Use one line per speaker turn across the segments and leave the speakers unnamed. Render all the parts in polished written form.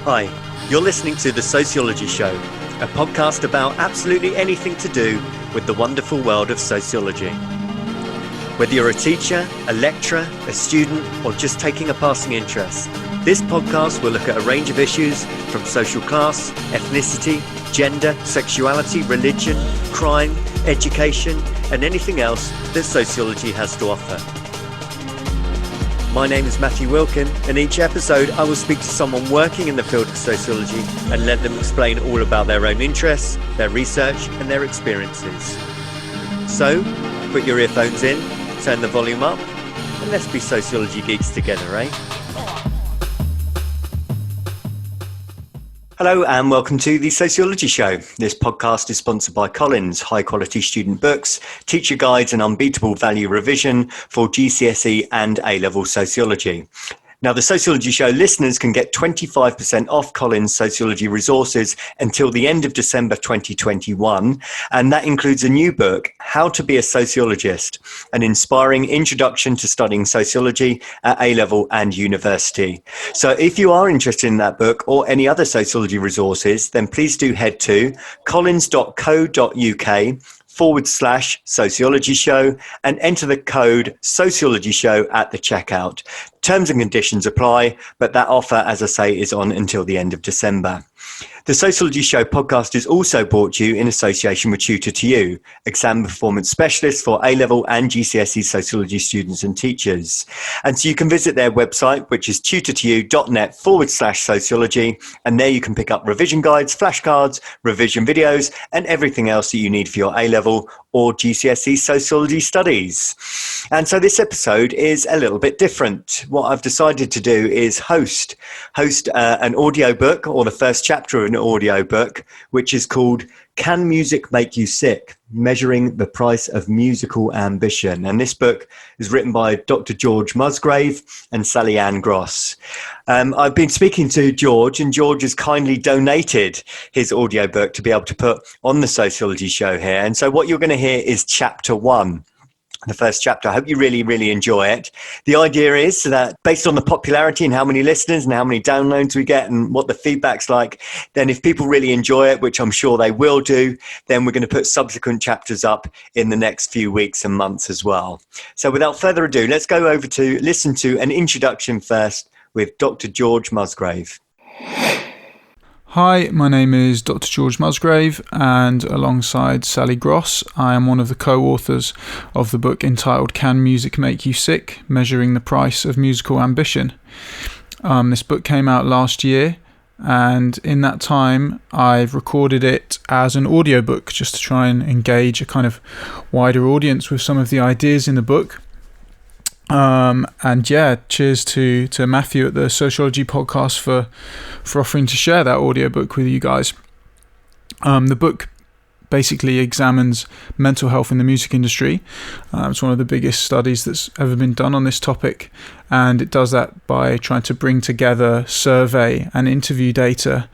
Hi, you're listening to The Sociology Show, a podcast about absolutely anything to do with the wonderful world of sociology. Whether you're a teacher, a lecturer, a student, or just taking a passing interest, this podcast will look at a range of issues from social class, ethnicity, gender, sexuality, religion, crime, education, and anything else that sociology has to offer. My name is Matthew Wilkin, and each episode I will speak to someone working in the field of sociology and let them explain all about their own interests, their research, and their experiences. So, put your earphones in, turn the volume up, and let's be sociology geeks together, eh? Hello and welcome to The Sociology Show. This podcast is sponsored by Collins, high-quality student books, teacher guides and unbeatable value revision for GCSE and A-level sociology. Now, The Sociology Show listeners can get 25% off Collins Sociology resources until the end of December 2021, and that includes a new book, How to Be a Sociologist, an inspiring introduction to studying sociology at A-level and university. So if you are interested in that book or any other sociology resources, then please do head to collins.co.uk/sociology show and enter the code sociology show at the checkout. Terms and conditions apply, but that offer, as I say, is on until the end of December. The Sociology Show podcast is also brought to you in association with Tutor2U, exam performance specialists for A-level and GCSE sociology students and teachers. And so you can visit their website, which is tutor2u.net/sociology. And there you can pick up revision guides, flashcards, revision videos, and everything else that you need for your A-level or GCSE sociology studies. And so this episode is a little bit different. What I've decided to do is host an audiobook, or the first chapter of an audiobook, which is called Can Music Make You Sick? Measuring the Price of Musical Ambition. And this book is written by Dr George Musgrave and Sally Ann Gross. I've been speaking to George, and George has kindly donated his audiobook to be able to put on the Sociology Show here. And so what you're going to hear is chapter 1. The first chapter. I hope you really, really enjoy it. The idea is that based on the popularity and how many listeners and how many downloads we get and what the feedback's like, then if people really enjoy it, which I'm sure they will do, then we're going to put subsequent chapters up in the next few weeks and months as well. So without further ado, let's go over to listen to an introduction first with Dr. George Musgrave.
Hi, my name is Dr. George Musgrave, and alongside Sally Gross, I am one of the co-authors of the book entitled Can Music Make You Sick? Measuring the Price of Musical Ambition. This book came out last year, and in that time I've recorded it as an audiobook just to try and engage a kind of wider audience with some of the ideas in the book. And yeah, cheers to Matthew at the Sociology podcast for offering to share that audiobook with you guys. The book basically examines mental health in the music industry. It's one of the biggest studies that's ever been done on this topic, and it does that by trying to bring together survey and interview data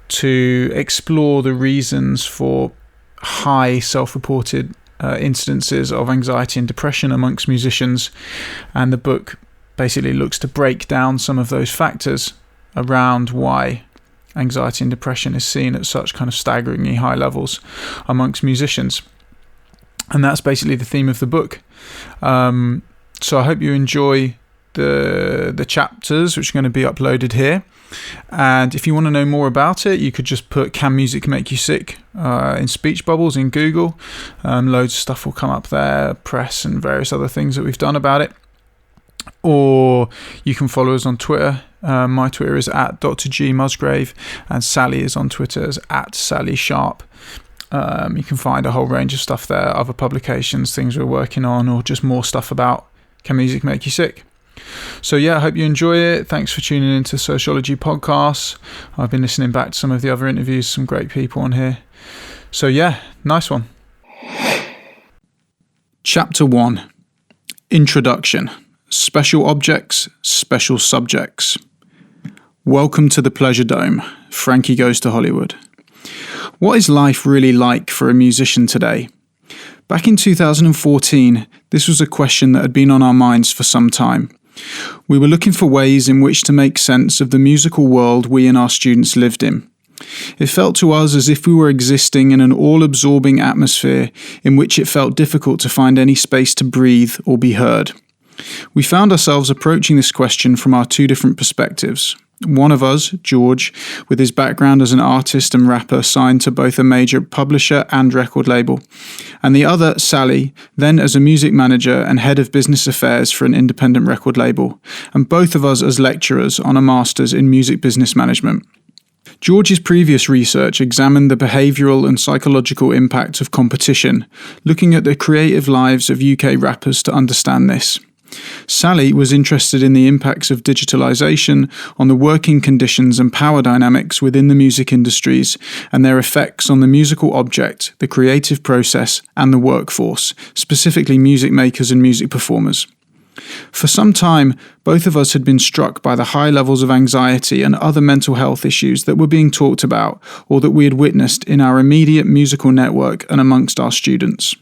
to explore the reasons for high self-reported incidences of anxiety and depression amongst musicians, and the book basically looks to break down some of those factors around why anxiety and depression is seen at such kind of staggeringly high levels amongst musicians. And that's basically the theme of the book. So I hope you enjoy the chapters, which are going to be uploaded here. And if you want to know more about it, you could just put Can Music Make You Sick in speech bubbles in Google. Loads of stuff will come up there, press and various other things that we've done about it. Or you can follow us on Twitter. My Twitter is at Dr G Musgrave, and Sally is on Twitter as at Sally Sharp. You can find a whole range of stuff there, other publications, things we're working on, or just more stuff about Can Music Make You Sick? So yeah, I hope you enjoy it. Thanks for tuning into Sociology Podcasts. I've been listening back to some of the other interviews, some great people on here. So yeah, nice one. Chapter 1. Introduction. Special Objects, Special Subjects. Welcome to the Pleasure Dome. Frankie Goes to Hollywood. What is life really like for a musician today? Back in 2014, this was a question that had been on our minds for some time. We were looking for ways in which to make sense of the musical world we and our students lived in. It felt to us as if we were existing in an all-absorbing atmosphere in which it felt difficult to find any space to breathe or be heard. We found ourselves approaching this question from our two different perspectives. One of us, George, with his background as an artist and rapper signed to both a major publisher and record label, and the other, Sally, then as a music manager and head of business affairs for an independent record label, and both of us as lecturers on a master's in music business management. George's previous research examined the behavioural and psychological impact of competition, looking at the creative lives of UK rappers to understand this. Sally was interested in the impacts of digitalisation on the working conditions and power dynamics within the music industries and their effects on the musical object, the creative process and the workforce, specifically music makers and music performers. For some time, both of us had been struck by the high levels of anxiety and other mental health issues that were being talked about or that we had witnessed in our immediate musical network and amongst our students.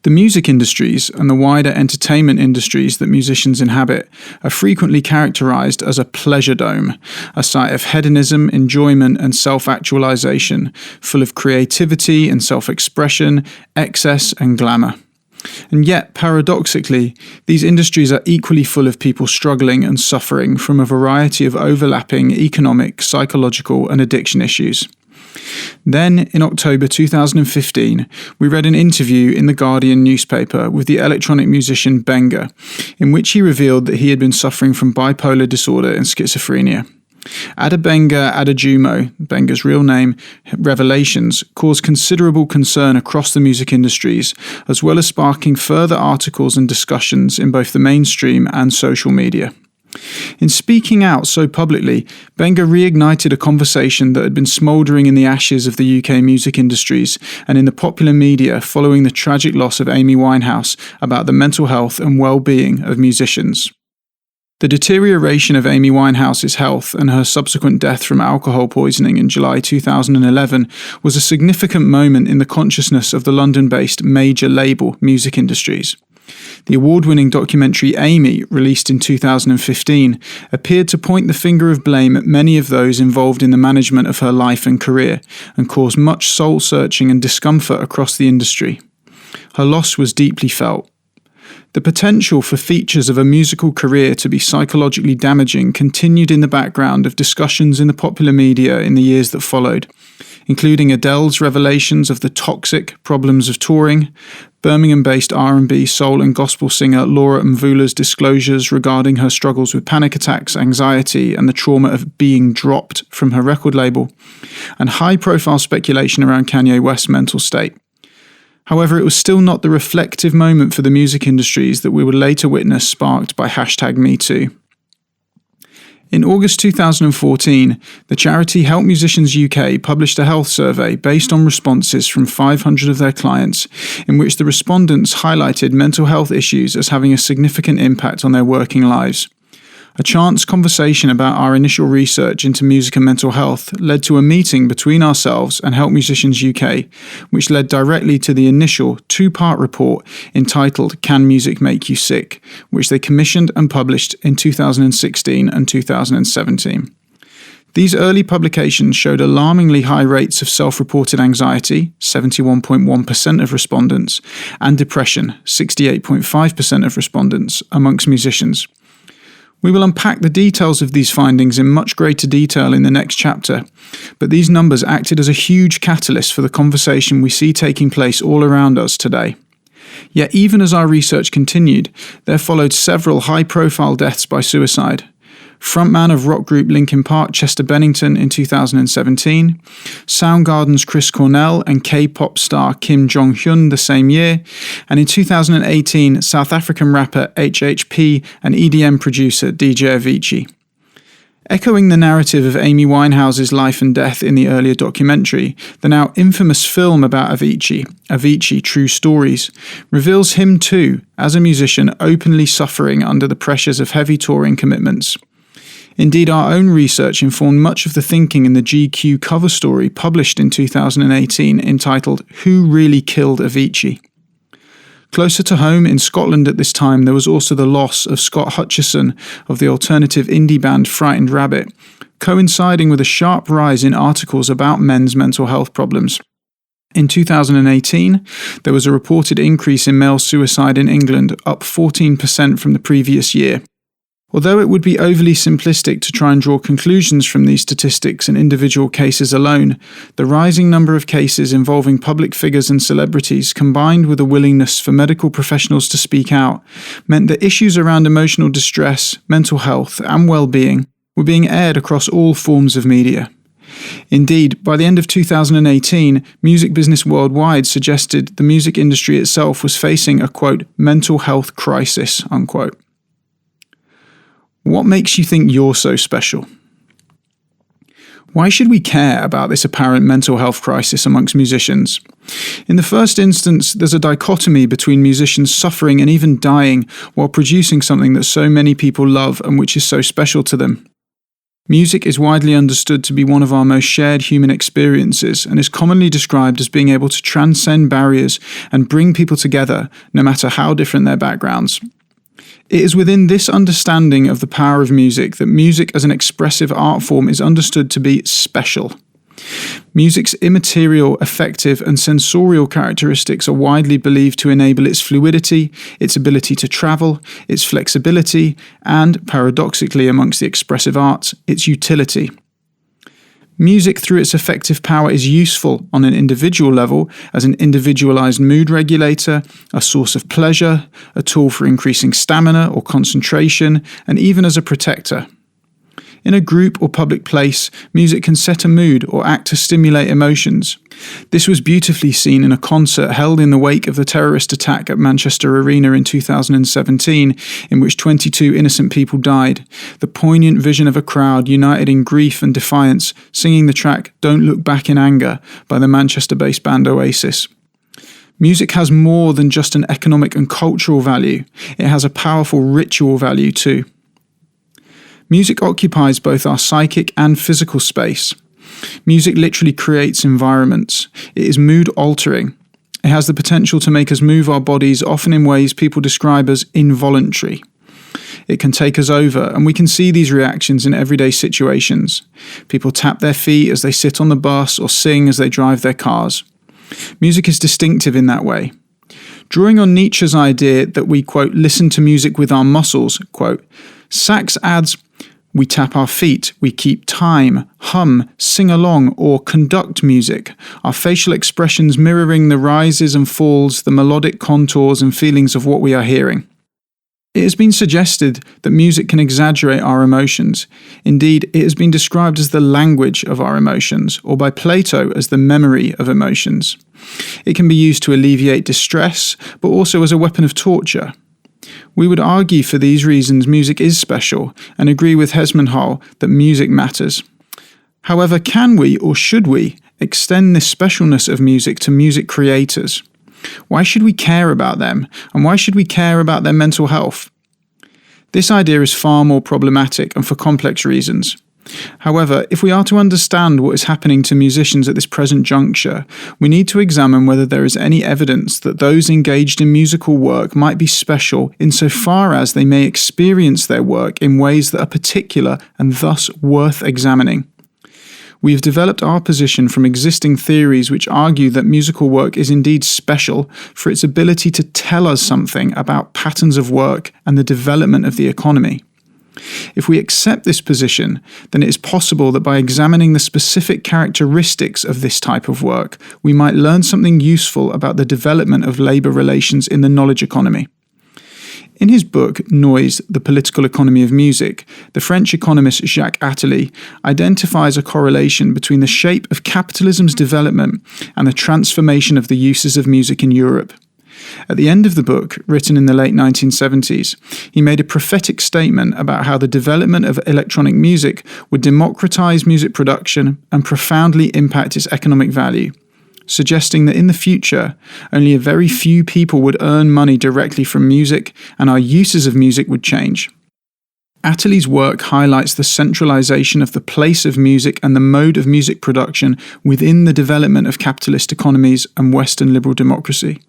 The music industries and the wider entertainment industries that musicians inhabit are frequently characterized as a pleasure dome, a site of hedonism, enjoyment and self-actualization, full of creativity and self-expression, excess and glamour. And yet, paradoxically, these industries are equally full of people struggling and suffering from a variety of overlapping economic, psychological and addiction issues. Then, in October 2015, we read an interview in the Guardian newspaper with the electronic musician Benga, in which he revealed that he had been suffering from bipolar disorder and schizophrenia. Adebenga Adejumo, Benga's real name, revelations caused considerable concern across the music industries, as well as sparking further articles and discussions in both the mainstream and social media. In speaking out so publicly, Benga reignited a conversation that had been smouldering in the ashes of the UK music industries and in the popular media following the tragic loss of Amy Winehouse about the mental health and well-being of musicians. The deterioration of Amy Winehouse's health and her subsequent death from alcohol poisoning in July 2011 was a significant moment in the consciousness of the London-based major label Music Industries. The award-winning documentary Amy, released in 2015, appeared to point the finger of blame at many of those involved in the management of her life and career, and caused much soul-searching and discomfort across the industry. Her loss was deeply felt. The potential for features of a musical career to be psychologically damaging continued in the background of discussions in the popular media in the years that followed, including Adele's revelations of the toxic problems of touring, Birmingham-based R&B, soul and gospel singer Laura Mvula's disclosures regarding her struggles with panic attacks, anxiety and the trauma of being dropped from her record label, and high-profile speculation around Kanye West's mental state. However, it was still not the reflective moment for the music industries that we would later witness sparked by #MeToo. In August 2014, the charity Help Musicians UK published a health survey based on responses from 500 of their clients, in which the respondents highlighted mental health issues as having a significant impact on their working lives. A chance conversation about our initial research into music and mental health led to a meeting between ourselves and Help Musicians UK, which led directly to the initial two-part report entitled Can Music Make You Sick?, which they commissioned and published in 2016 and 2017. These early publications showed alarmingly high rates of self-reported anxiety, 71.1% of respondents, and depression, 68.5% of respondents, amongst musicians. We will unpack the details of these findings in much greater detail in the next chapter, but these numbers acted as a huge catalyst for the conversation we see taking place all around us today. Yet even as our research continued, there followed several high-profile deaths by suicide. Frontman of rock group Linkin Park Chester Bennington in 2017, Soundgarden's Chris Cornell and K-pop star Kim Jong-hyun the same year, and in 2018, South African rapper HHP and EDM producer DJ Avicii. Echoing the narrative of Amy Winehouse's life and death in the earlier documentary, the now infamous film about Avicii, Avicii True Stories, reveals him too, as a musician, openly suffering under the pressures of heavy touring commitments. Indeed, our own research informed much of the thinking in the GQ cover story published in 2018 entitled Who Really Killed Avicii? Closer to home in Scotland at this time, there was also the loss of Scott Hutchison of the alternative indie band Frightened Rabbit, coinciding with a sharp rise in articles about men's mental health problems. In 2018, there was a reported increase in male suicide in England, up 14% from the previous year. Although it would be overly simplistic to try and draw conclusions from these statistics and individual cases alone, the rising number of cases involving public figures and celebrities, combined with a willingness for medical professionals to speak out, meant that issues around emotional distress, mental health, and well-being were being aired across all forms of media. Indeed, by the end of 2018, Music Business Worldwide suggested the music industry itself was facing a, quote, mental health crisis, unquote. What makes you think you're so special? Why should we care about this apparent mental health crisis amongst musicians? In the first instance, there's a dichotomy between musicians suffering and even dying while producing something that so many people love and which is so special to them. Music is widely understood to be one of our most shared human experiences and is commonly described as being able to transcend barriers and bring people together, no matter how different their backgrounds. It is within this understanding of the power of music that music as an expressive art form is understood to be special. Music's immaterial, affective, and sensorial characteristics are widely believed to enable its fluidity, its ability to travel, its flexibility, and, paradoxically amongst the expressive arts, its utility. Music, through its effective power, is useful on an individual level as an individualized mood regulator, a source of pleasure, a tool for increasing stamina or concentration, and even as a protector. In a group or public place, music can set a mood or act to stimulate emotions. This was beautifully seen in a concert held in the wake of the terrorist attack at Manchester Arena in 2017, in which 22 innocent people died. The poignant vision of a crowd united in grief and defiance, singing the track "Don't Look Back in Anger" by the Manchester-based band Oasis. Music has more than just an economic and cultural value. It has a powerful ritual value too. Music occupies both our psychic and physical space. Music literally creates environments. It is mood altering. It has the potential to make us move our bodies, often in ways people describe as involuntary. It can take us over, and we can see these reactions in everyday situations. People tap their feet as they sit on the bus or sing as they drive their cars. Music is distinctive in that way. Drawing on Nietzsche's idea that we, quote, listen to music with our muscles, quote, Sachs adds, we tap our feet, we keep time, hum, sing along, or conduct music, our facial expressions mirroring the rises and falls, the melodic contours and feelings of what we are hearing. It has been suggested that music can exaggerate our emotions. Indeed, it has been described as the language of our emotions, or by Plato as the memory of emotions. It can be used to alleviate distress, but also as a weapon of torture. We would argue for these reasons music is special and agree with Hesmenhal that music matters. However, can we or should we extend this specialness of music to music creators? Why should we care about them, and why should we care about their mental health? This idea is far more problematic and for complex reasons. However, if we are to understand what is happening to musicians at this present juncture, we need to examine whether there is any evidence that those engaged in musical work might be special insofar as they may experience their work in ways that are particular and thus worth examining. We have developed our position from existing theories which argue that musical work is indeed special for its ability to tell us something about patterns of work and the development of the economy. If we accept this position, then it is possible that by examining the specific characteristics of this type of work, we might learn something useful about the development of labour relations in the knowledge economy. In his book, Noise, the Political Economy of Music, the French economist Jacques Attali identifies a correlation between the shape of capitalism's development and the transformation of the uses of music in Europe. At the end of the book, written in the late 1970s, he made a prophetic statement about how the development of electronic music would democratize music production and profoundly impact its economic value, suggesting that in the future, only a very few people would earn money directly from music and our uses of music would change. Attali's work highlights the centralization of the place of music and the mode of music production within the development of capitalist economies and Western liberal democracy.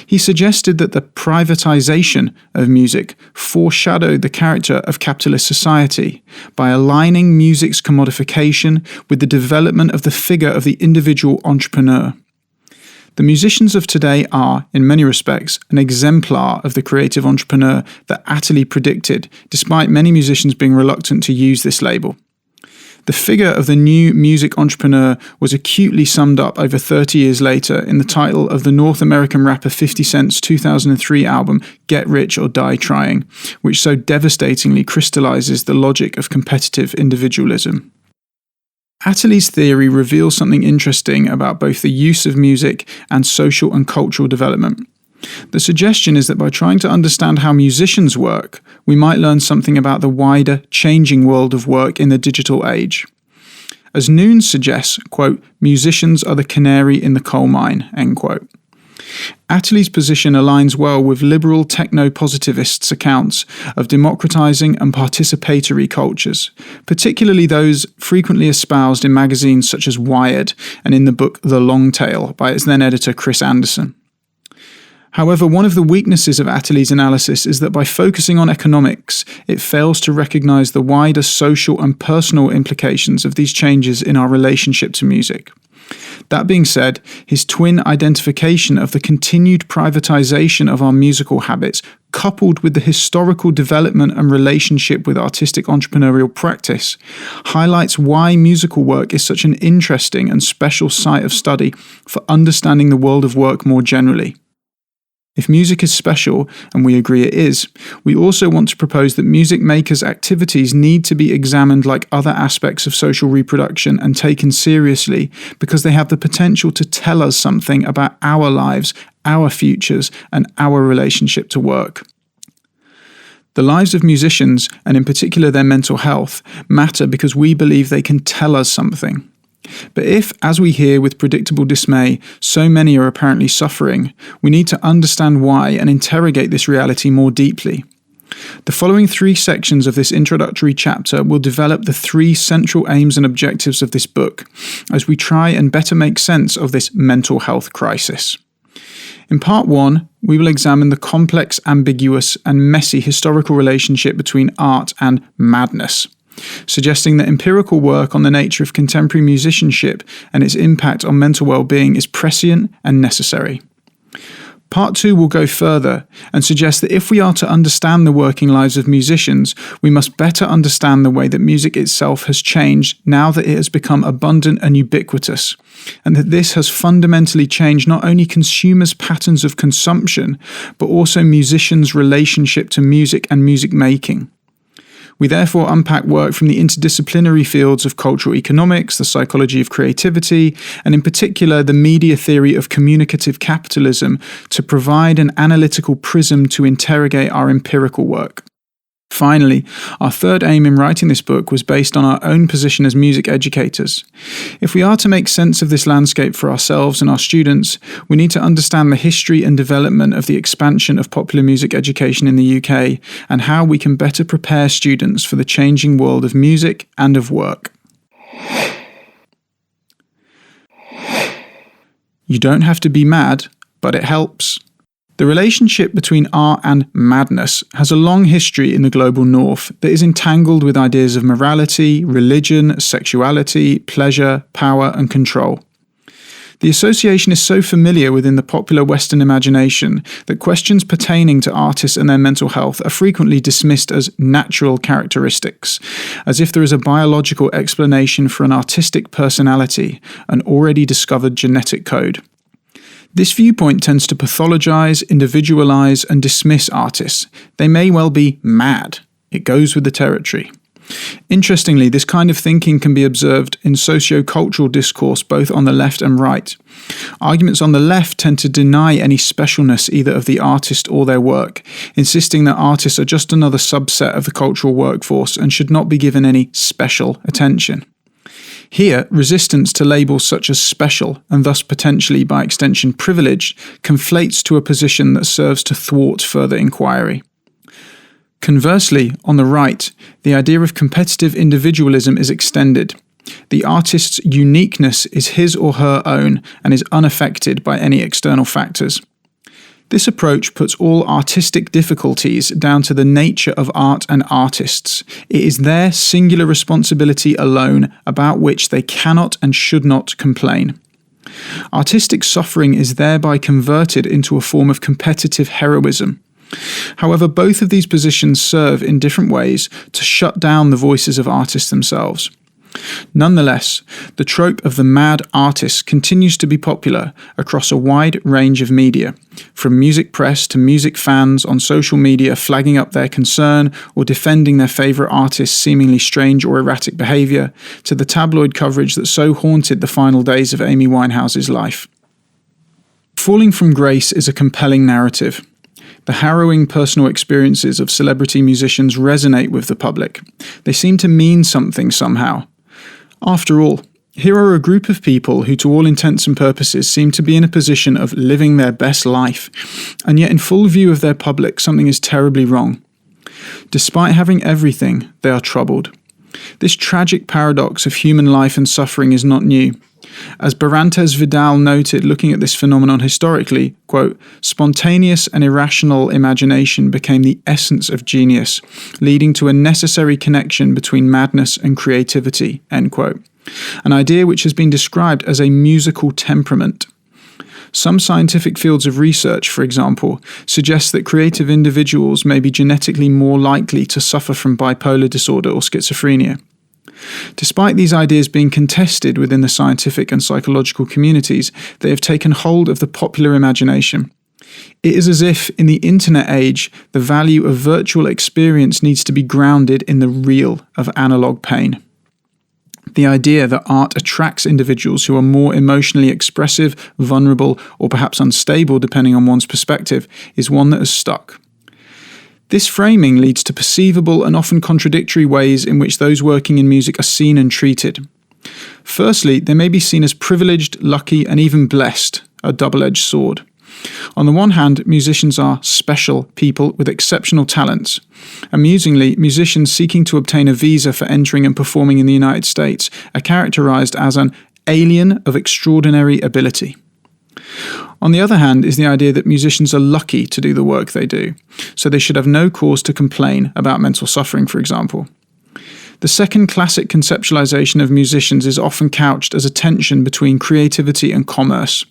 He suggested that the privatization of music foreshadowed the character of capitalist society by aligning music's commodification with the development of the figure of the individual entrepreneur. The musicians of today are, in many respects, an exemplar of the creative entrepreneur that Attlee predicted, despite many musicians being reluctant to use this label. The figure of the new music entrepreneur was acutely summed up over 30 years later in the title of the North American rapper 50 Cent's 2003 album, Get Rich or Die Trying, which so devastatingly crystallizes the logic of competitive individualism. Attlee's theory reveals something interesting about both the use of music and social and cultural development. The suggestion is that by trying to understand how musicians work, we might learn something about the wider, changing world of work in the digital age. As Nunes suggests, quote, musicians are the canary in the coal mine, end quote. Attlee's position aligns well with liberal techno-positivists' accounts of democratizing and participatory cultures, particularly those frequently espoused in magazines such as Wired and in the book The Long Tail by its then editor Chris Anderson. However, one of the weaknesses of Attlee's analysis is that by focusing on economics, it fails to recognize the wider social and personal implications of these changes in our relationship to music. That being said, his twin identification of the continued privatization of our musical habits, coupled with the historical development and relationship with artistic entrepreneurial practice, highlights why musical work is such an interesting and special site of study for understanding the world of work more generally. If music is special, and we agree it is, we also want to propose that music makers' activities need to be examined like other aspects of social reproduction and taken seriously because they have the potential to tell us something about our lives, our futures, and our relationship to work. The lives of musicians, and in particular their mental health, matter because we believe they can tell us something. But if, as we hear with predictable dismay, so many are apparently suffering, we need to understand why and interrogate this reality more deeply. The following 3 sections of this introductory chapter will develop the 3 central aims and objectives of this book, as we try and better make sense of this mental health crisis. In part 1, we will examine the complex, ambiguous, and messy historical relationship between art and madness, suggesting that empirical work on the nature of contemporary musicianship and its impact on mental well-being is prescient and necessary. Part 2 will go further and suggest that if we are to understand the working lives of musicians, we must better understand the way that music itself has changed now that it has become abundant and ubiquitous, and that this has fundamentally changed not only consumers' patterns of consumption, but also musicians' relationship to music and music making. We therefore unpack work from the interdisciplinary fields of cultural economics, the psychology of creativity, and in particular the media theory of communicative capitalism to provide an analytical prism to interrogate our empirical work. Finally, our third aim in writing this book was based on our own position as music educators. If we are to make sense of this landscape for ourselves and our students, we need to understand the history and development of the expansion of popular music education in the UK and how we can better prepare students for the changing world of music and of work. You don't have to be mad, but it helps. The relationship between art and madness has a long history in the global north that is entangled with ideas of morality, religion, sexuality, pleasure, power, and control. The association is so familiar within the popular Western imagination that questions pertaining to artists and their mental health are frequently dismissed as natural characteristics, as if there is a biological explanation for an artistic personality, an already discovered genetic code. This viewpoint tends to pathologize, individualize, and dismiss artists. They may well be mad. It goes with the territory. Interestingly, this kind of thinking can be observed in socio-cultural discourse both on the left and right. Arguments on the left tend to deny any specialness either of the artist or their work, insisting that artists are just another subset of the cultural workforce and should not be given any special attention. Here, resistance to labels such as special, and thus potentially by extension privileged, conflates to a position that serves to thwart further inquiry. Conversely, on the right, the idea of competitive individualism is extended. The artist's uniqueness is his or her own and is unaffected by any external factors. This approach puts all artistic difficulties down to the nature of art and artists. It is their singular responsibility alone about which they cannot and should not complain. Artistic suffering is thereby converted into a form of competitive heroism. However, both of these positions serve in different ways to shut down the voices of artists themselves. Nonetheless, the trope of the mad artist continues to be popular across a wide range of media, from music press to music fans on social media flagging up their concern or defending their favourite artist's seemingly strange or erratic behaviour, to the tabloid coverage that so haunted the final days of Amy Winehouse's life. Falling from Grace is a compelling narrative. The harrowing personal experiences of celebrity musicians resonate with the public. They seem to mean something somehow. After all, here are a group of people who to all intents and purposes seem to be in a position of living their best life, and yet in full view of their public something is terribly wrong. Despite having everything, they are troubled. This tragic paradox of human life and suffering is not new. As Barrantes Vidal noted, looking at this phenomenon historically, quote, "Spontaneous and irrational imagination became the essence of genius, leading to a necessary connection between madness and creativity," end quote. An idea which has been described as a musical temperament. Some scientific fields of research, for example, suggest that creative individuals may be genetically more likely to suffer from bipolar disorder or schizophrenia. Despite these ideas being contested within the scientific and psychological communities, they have taken hold of the popular imagination. It is as if, in the internet age, the value of virtual experience needs to be grounded in the real of analog pain. The idea that art attracts individuals who are more emotionally expressive, vulnerable, or perhaps unstable, depending on one's perspective, is one that has stuck. This framing leads to perceivable and often contradictory ways in which those working in music are seen and treated. Firstly, they may be seen as privileged, lucky, and even blessed, a double-edged sword. On the one hand, musicians are special people with exceptional talents. Amusingly, musicians seeking to obtain a visa for entering and performing in the United States are characterized as an alien of extraordinary ability. On the other hand is the idea that musicians are lucky to do the work they do, so they should have no cause to complain about mental suffering, for example. The second classic conceptualization of musicians is often couched as a tension between creativity and commerce.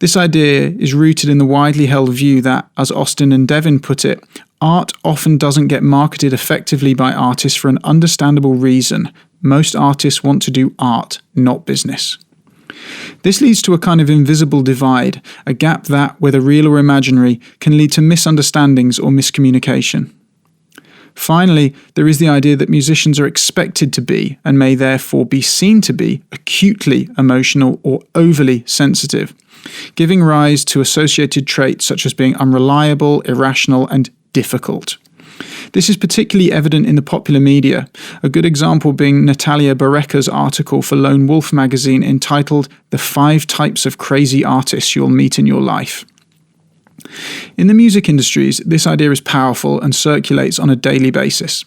This idea is rooted in the widely held view that, as Austin and Devin put it, art often doesn't get marketed effectively by artists for an understandable reason. Most artists want to do art, not business. This leads to a kind of invisible divide, a gap that, whether real or imaginary, can lead to misunderstandings or miscommunication. Finally, there is the idea that musicians are expected to be, and may therefore be seen to be, acutely emotional or overly sensitive, giving rise to associated traits such as being unreliable, irrational, and difficult. This is particularly evident in the popular media, a good example being Natalia Bareca's article for Lone Wolf magazine entitled "The 5 Types of Crazy Artists You'll Meet in Your Life." In the music industries, this idea is powerful and circulates on a daily basis.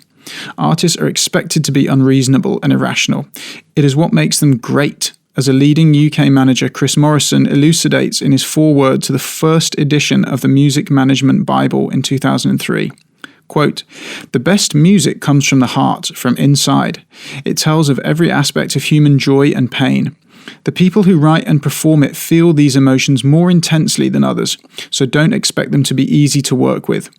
Artists are expected to be unreasonable and irrational. It is what makes them great, as a leading UK manager, Chris Morrison, elucidates in his foreword to the first edition of the Music Management Bible in 2003. Quote, "The best music comes from the heart, from inside. It tells of every aspect of human joy and pain. The people who write and perform it feel these emotions more intensely than others, so don't expect them to be easy to work with.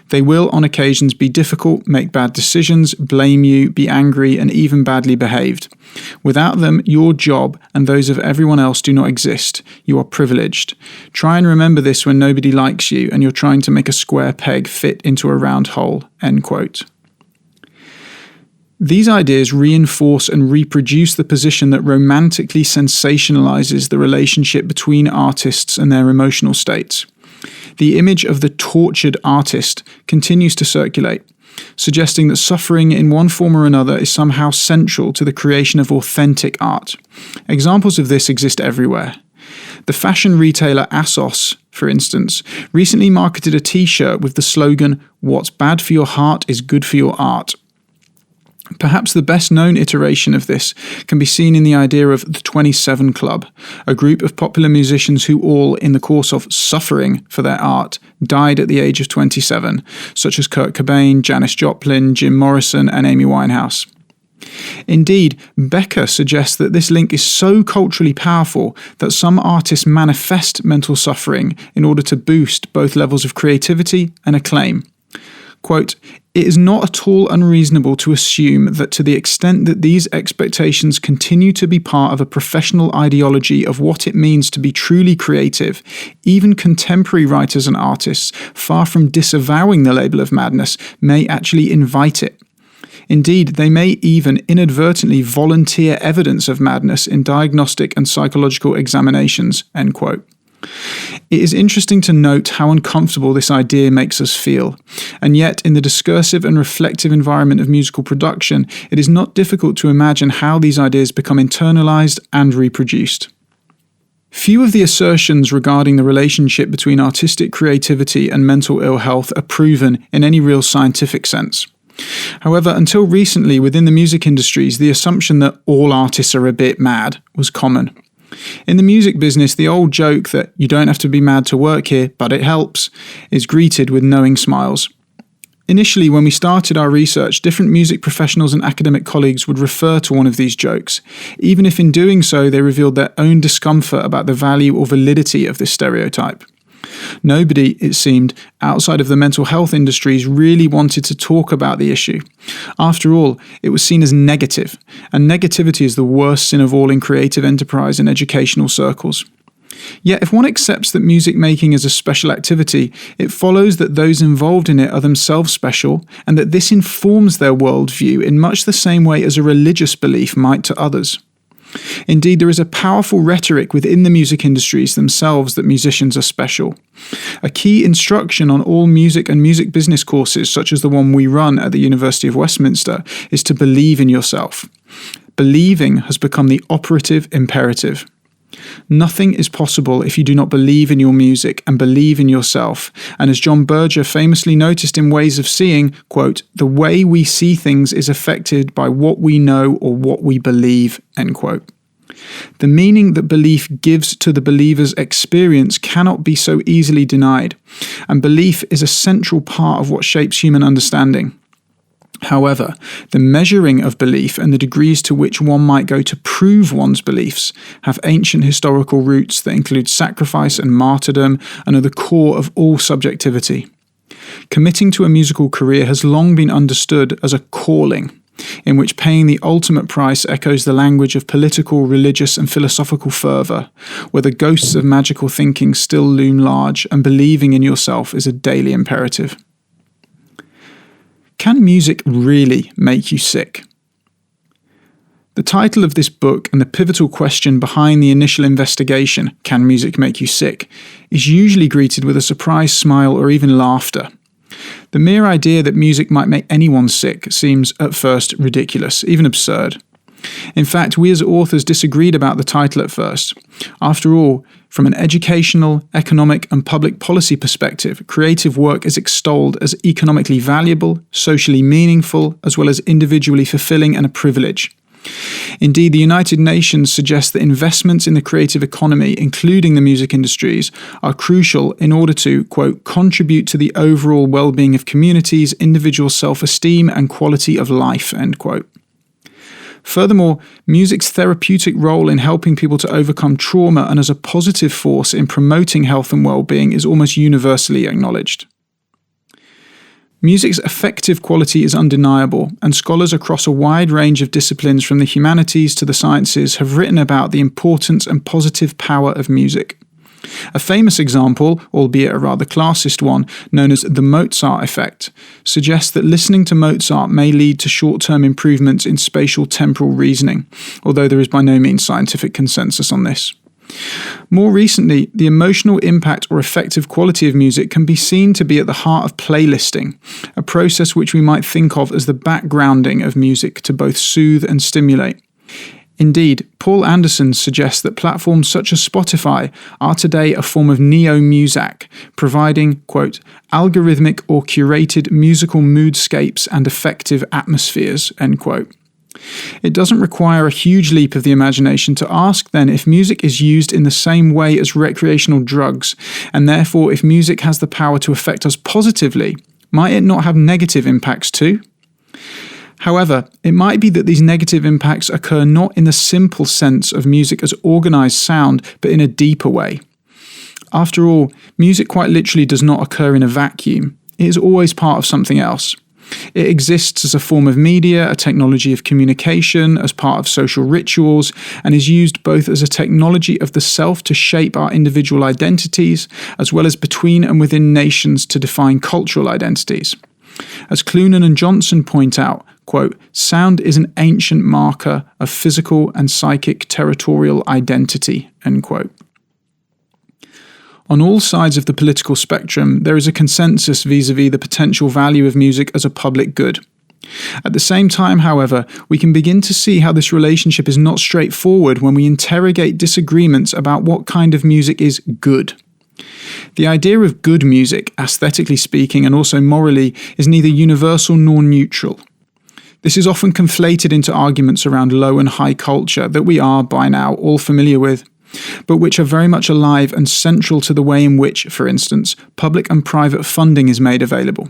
They will on occasions be difficult, make bad decisions, blame you, be angry, and even badly behaved. Without them, your job and those of everyone else do not exist. You are privileged. Try and remember this when nobody likes you and you're trying to make a square peg fit into a round hole." End quote. These ideas reinforce and reproduce the position that romantically sensationalizes the relationship between artists and their emotional states. The image of the tortured artist continues to circulate, suggesting that suffering in one form or another is somehow central to the creation of authentic art. Examples of this exist everywhere. The fashion retailer ASOS, for instance, recently marketed a t-shirt with the slogan, "What's bad for your heart is good for your art." Perhaps the best known iteration of this can be seen in the idea of the 27 Club, a group of popular musicians who all, in the course of suffering for their art, died at the age of 27, such as Kurt Cobain, Janis Joplin, Jim Morrison, and Amy Winehouse. Indeed, Becker suggests that this link is so culturally powerful that some artists manifest mental suffering in order to boost both levels of creativity and acclaim. Quote, "It is not at all unreasonable to assume that to the extent that these expectations continue to be part of a professional ideology of what it means to be truly creative, even contemporary writers and artists, far from disavowing the label of madness, may actually invite it. Indeed, they may even inadvertently volunteer evidence of madness in diagnostic and psychological examinations." End quote. It is interesting to note how uncomfortable this idea makes us feel, and yet in the discursive and reflective environment of musical production, it is not difficult to imagine how these ideas become internalized and reproduced. Few of the assertions regarding the relationship between artistic creativity and mental ill health are proven in any real scientific sense. However, until recently within the music industries, the assumption that all artists are a bit mad was common. In the music business, the old joke that you don't have to be mad to work here, but it helps, is greeted with knowing smiles. Initially, when we started our research, different music professionals and academic colleagues would refer to one of these jokes, even if in doing so they revealed their own discomfort about the value or validity of this stereotype. Nobody, it seemed, outside of the mental health industries really wanted to talk about the issue. After all, it was seen as negative, and negativity is the worst sin of all in creative enterprise and educational circles. Yet if one accepts that music making is a special activity, it follows that those involved in it are themselves special, and that this informs their worldview in much the same way as a religious belief might to others. Indeed, there is a powerful rhetoric within the music industries themselves that musicians are special. A key instruction on all music and music business courses, such as the one we run at the University of Westminster, is to believe in yourself. Believing has become the operative imperative. Nothing is possible if you do not believe in your music and believe in yourself. And as John Berger famously noticed in Ways of Seeing, quote, "The way we see things is affected by what we know or what we believe," end quote. The meaning that belief gives to the believer's experience cannot be so easily denied, and belief is a central part of what shapes human understanding. However, the measuring of belief and the degrees to which one might go to prove one's beliefs have ancient historical roots that include sacrifice and martyrdom and are the core of all subjectivity. Committing to a musical career has long been understood as a calling, in which paying the ultimate price echoes the language of political, religious, and philosophical fervour, where the ghosts of magical thinking still loom large and believing in yourself is a daily imperative. Can music really make you sick? The title of this book and the pivotal question behind the initial investigation, "Can music make you sick?" is usually greeted with a surprised smile or even laughter. The mere idea that music might make anyone sick seems at first ridiculous, even absurd. In fact, we as authors disagreed about the title at first. After all, from an educational, economic, and public policy perspective, creative work is extolled as economically valuable, socially meaningful, as well as individually fulfilling and a privilege. Indeed, the United Nations suggests that investments in the creative economy, including the music industries, are crucial in order to, quote, "contribute to the overall well-being of communities, individual self-esteem, and quality of life," end quote. Furthermore, music's therapeutic role in helping people to overcome trauma and as a positive force in promoting health and well-being is almost universally acknowledged. Music's affective quality is undeniable, and scholars across a wide range of disciplines from the humanities to the sciences have written about the importance and positive power of music. A famous example, albeit a rather classist one, known as the Mozart effect, suggests that listening to Mozart may lead to short-term improvements in spatial temporal reasoning, although there is by no means scientific consensus on this. More recently, the emotional impact or effective quality of music can be seen to be at the heart of playlisting, a process which we might think of as the backgrounding of music to both soothe and stimulate. Indeed, Paul Anderson suggests that platforms such as Spotify are today a form of neo-muzak, providing, quote, algorithmic or curated musical moodscapes and affective atmospheres, end quote. It doesn't require a huge leap of the imagination to ask then if music is used in the same way as recreational drugs, and therefore if music has the power to affect us positively, might it not have negative impacts too? However, it might be that these negative impacts occur not in the simple sense of music as organised sound, but in a deeper way. After all, music quite literally does not occur in a vacuum. It is always part of something else. It exists as a form of media, a technology of communication, as part of social rituals, and is used both as a technology of the self to shape our individual identities, as well as between and within nations to define cultural identities. As Clunan and Johnson point out, quote, sound is an ancient marker of physical and psychic territorial identity, end quote. On all sides of the political spectrum, there is a consensus vis-à-vis the potential value of music as a public good. At the same time, however, we can begin to see how this relationship is not straightforward when we interrogate disagreements about what kind of music is good. The idea of good music, aesthetically speaking and also morally, is neither universal nor neutral. This is often conflated into arguments around low and high culture that we are, by now, all familiar with, but which are very much alive and central to the way in which, for instance, public and private funding is made available.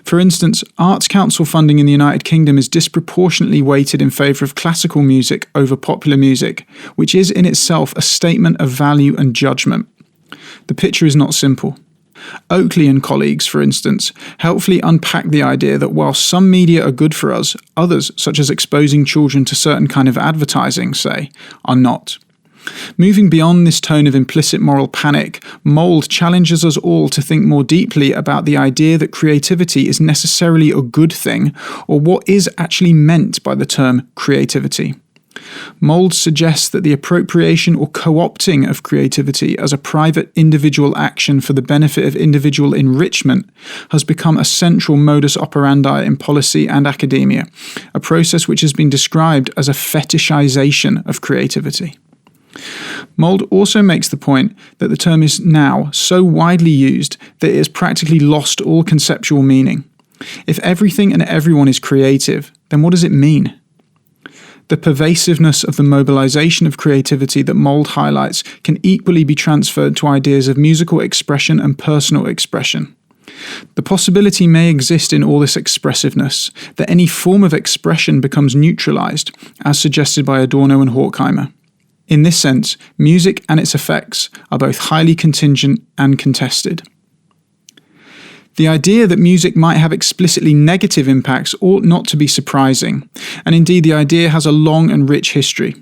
For instance, Arts Council funding in the United Kingdom is disproportionately weighted in favour of classical music over popular music, which is in itself a statement of value and judgment. The picture is not simple. Oakley and colleagues, for instance, helpfully unpack the idea that while some media are good for us, others, such as exposing children to certain kind of advertising, say, are not. Moving beyond this tone of implicit moral panic, Mould challenges us all to think more deeply about the idea that creativity is necessarily a good thing, or what is actually meant by the term creativity. Mould suggests that the appropriation or co-opting of creativity as a private individual action for the benefit of individual enrichment has become a central modus operandi in policy and academia, a process which has been described as a fetishization of creativity. Mould also makes the point that the term is now so widely used that it has practically lost all conceptual meaning. If everything and everyone is creative, then what does it mean? The pervasiveness of the mobilization of creativity that Mould highlights can equally be transferred to ideas of musical expression and personal expression. The possibility may exist in all this expressiveness that any form of expression becomes neutralized, as suggested by Adorno and Horkheimer. In this sense, music and its effects are both highly contingent and contested. The idea that music might have explicitly negative impacts ought not to be surprising, and indeed the idea has a long and rich history.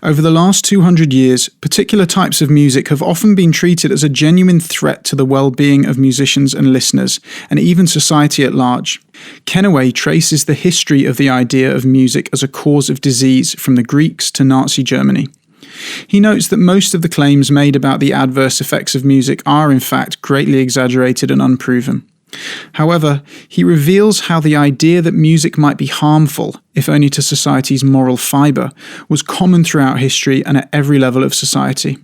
Over the last 200 years, particular types of music have often been treated as a genuine threat to the well-being of musicians and listeners, and even society at large. Kennaway traces the history of the idea of music as a cause of disease from the Greeks to Nazi Germany. He notes that most of the claims made about the adverse effects of music are in fact greatly exaggerated and unproven. However, he reveals how the idea that music might be harmful, if only to society's moral fibre, was common throughout history and at every level of society.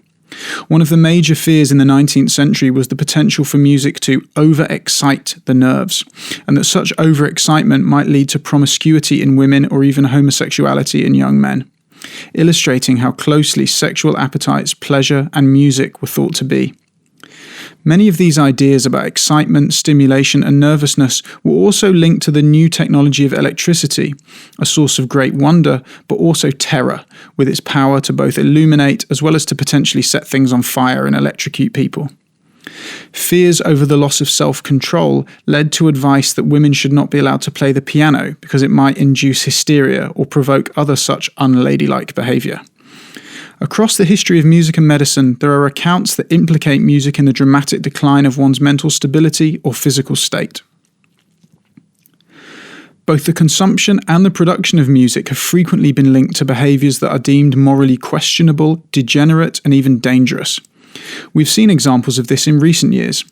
One of the major fears in the 19th century was the potential for music to over-excite the nerves, and that such over-excitement might lead to promiscuity in women or even homosexuality in young men, illustrating how closely sexual appetites, pleasure, and music were thought to be. Many of these ideas about excitement, stimulation, and nervousness were also linked to the new technology of electricity, a source of great wonder, but also terror, with its power to both illuminate as well as to potentially set things on fire and electrocute people. Fears over the loss of self-control led to advice that women should not be allowed to play the piano because it might induce hysteria or provoke other such unladylike behaviour. Across the history of music and medicine, there are accounts that implicate music in the dramatic decline of one's mental stability or physical state. Both the consumption and the production of music have frequently been linked to behaviours that are deemed morally questionable, degenerate, and even dangerous. We've seen examples of this in recent years.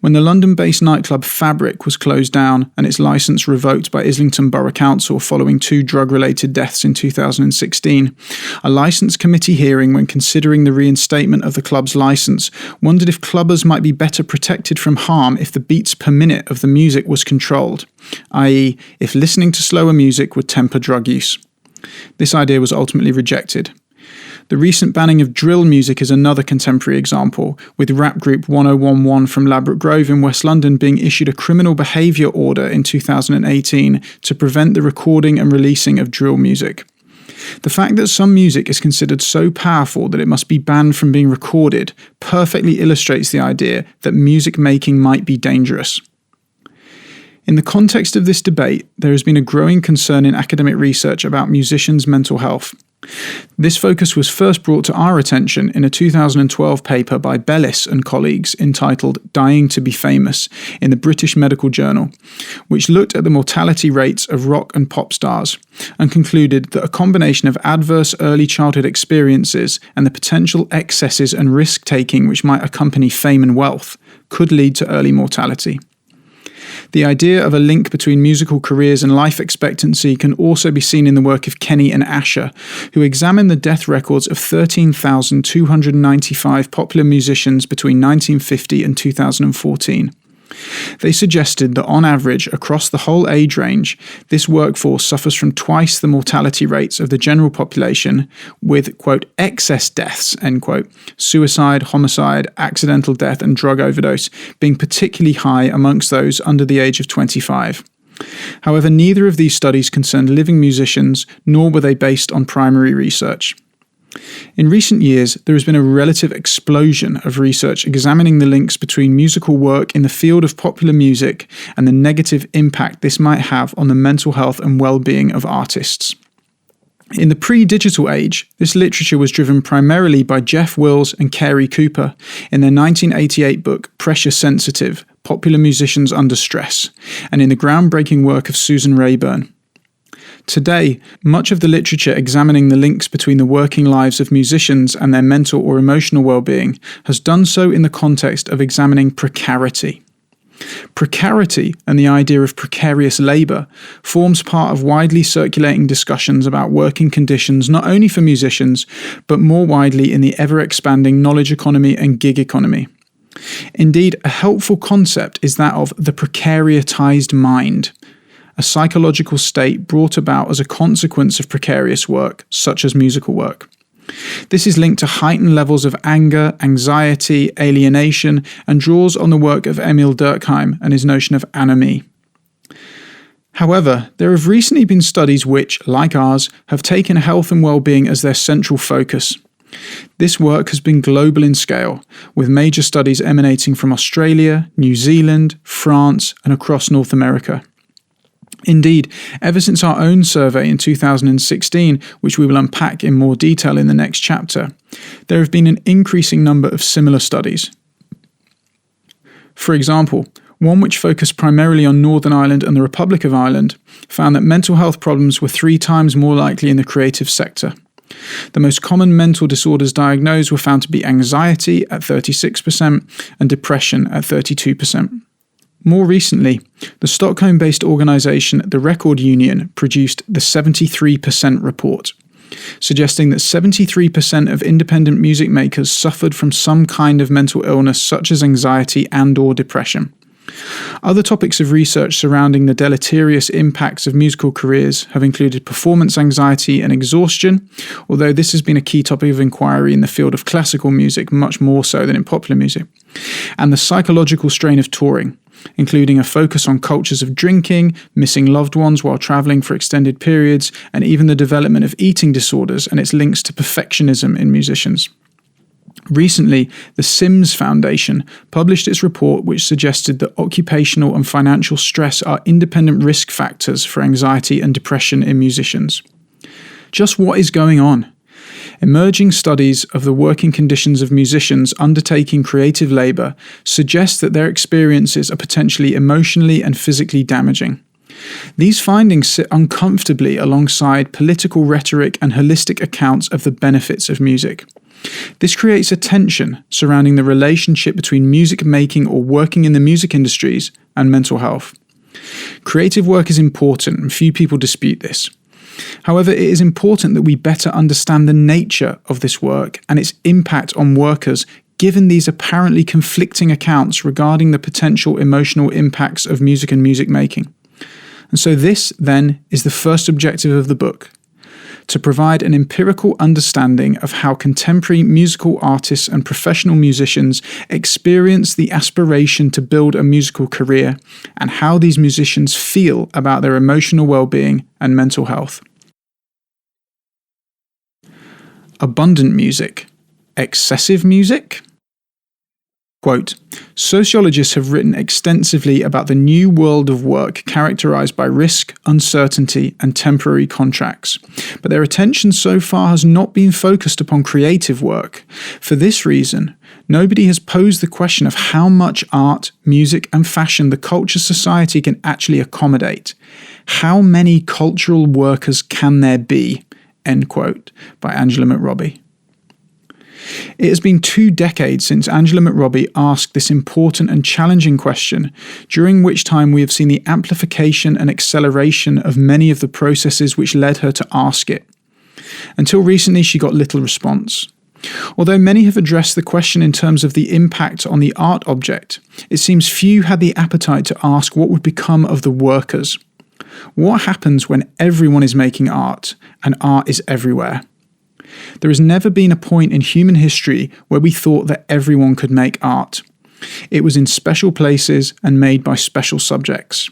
When the London-based nightclub Fabric was closed down and its licence revoked by Islington Borough Council following 2 drug-related deaths in 2016, a licence committee hearing when considering the reinstatement of the club's licence wondered if clubbers might be better protected from harm if the beats per minute of the music was controlled, i.e. if listening to slower music would temper drug use. This idea was ultimately rejected. The recent banning of drill music is another contemporary example, with rap group 1011 from Ladbroke Grove in West London being issued a criminal behaviour order in 2018 to prevent the recording and releasing of drill music. The fact that some music is considered so powerful that it must be banned from being recorded perfectly illustrates the idea that music making might be dangerous. In the context of this debate, there has been a growing concern in academic research about musicians' mental health. This focus was first brought to our attention in a 2012 paper by Bellis and colleagues entitled Dying to be Famous in the British Medical Journal, which looked at the mortality rates of rock and pop stars and concluded that a combination of adverse early childhood experiences and the potential excesses and risk-taking which might accompany fame and wealth could lead to early mortality. The idea of a link between musical careers and life expectancy can also be seen in the work of Kenny and Asher, who examined the death records of 13,295 popular musicians between 1950 and 2014. They suggested that on average, across the whole age range, this workforce suffers from twice the mortality rates of the general population, with, quote, excess deaths, end quote, suicide, homicide, accidental death and drug overdose being particularly high amongst those under the age of 25. However, neither of these studies concerned living musicians, nor were they based on primary research. In recent years, there has been a relative explosion of research examining the links between musical work in the field of popular music and the negative impact this might have on the mental health and well-being of artists. In the pre-digital age, this literature was driven primarily by Jeff Wills and Carey Cooper in their 1988 book Pressure Sensitive: Popular Musicians Under Stress, and in the groundbreaking work of Susan Rayburn. Today, much of the literature examining the links between the working lives of musicians and their mental or emotional well-being has done so in the context of examining precarity. Precarity and the idea of precarious labour forms part of widely circulating discussions about working conditions not only for musicians, but more widely in the ever-expanding knowledge economy and gig economy. Indeed, a helpful concept is that of the precariatized mind, a psychological state brought about as a consequence of precarious work, such as musical work. This is linked to heightened levels of anger, anxiety, alienation, and draws on the work of Emil Durkheim and his notion of anomie. However, there have recently been studies which, like ours, have taken health and well-being as their central focus. This work has been global in scale, with major studies emanating from Australia, New Zealand, France, and across North America. Indeed, ever since our own survey in 2016, which we will unpack in more detail in the next chapter, there have been an increasing number of similar studies. For example, one which focused primarily on Northern Ireland and the Republic of Ireland found that mental health problems were 3 times more likely in the creative sector. The most common mental disorders diagnosed were found to be anxiety at 36% and depression at 32%. More recently, the Stockholm-based organisation The Record Union produced the 73% report, suggesting that 73% of independent music makers suffered from some kind of mental illness such as anxiety and/or depression. Other topics of research surrounding the deleterious impacts of musical careers have included performance anxiety and exhaustion, although this has been a key topic of inquiry in the field of classical music much more so than in popular music, and the psychological strain of touring, including a focus on cultures of drinking, missing loved ones while travelling for extended periods, and even the development of eating disorders and its links to perfectionism in musicians. Recently, the Sims Foundation published its report which suggested that occupational and financial stress are independent risk factors for anxiety and depression in musicians. Just what is going on? Emerging studies of the working conditions of musicians undertaking creative labour suggest that their experiences are potentially emotionally and physically damaging. These findings sit uncomfortably alongside political rhetoric and holistic accounts of the benefits of music. This creates a tension surrounding the relationship between music making or working in the music industries and mental health. Creative work is important, and few people dispute this. However, it is important that we better understand the nature of this work and its impact on workers, given these apparently conflicting accounts regarding the potential emotional impacts of music and music making. And so this, then, is the first objective of the book: to provide an empirical understanding of how contemporary musical artists and professional musicians experience the aspiration to build a musical career, and how these musicians feel about their emotional well-being and mental health. Abundant music. Excessive music? Quote, sociologists have written extensively about the new world of work characterized by risk, uncertainty, and temporary contracts, but their attention so far has not been focused upon creative work. For this reason, nobody has posed the question of how much art, music, and fashion the culture society can actually accommodate. How many cultural workers can there be? End quote, by Angela McRobbie. It has been 2 decades since Angela McRobbie asked this important and challenging question, during which time we have seen the amplification and acceleration of many of the processes which led her to ask it. Until recently, she got little response. Although many have addressed the question in terms of the impact on the art object, it seems few had the appetite to ask what would become of the workers. What happens when everyone is making art, and art is everywhere? There has never been a point in human history where we thought that everyone could make art. It was in special places and made by special subjects.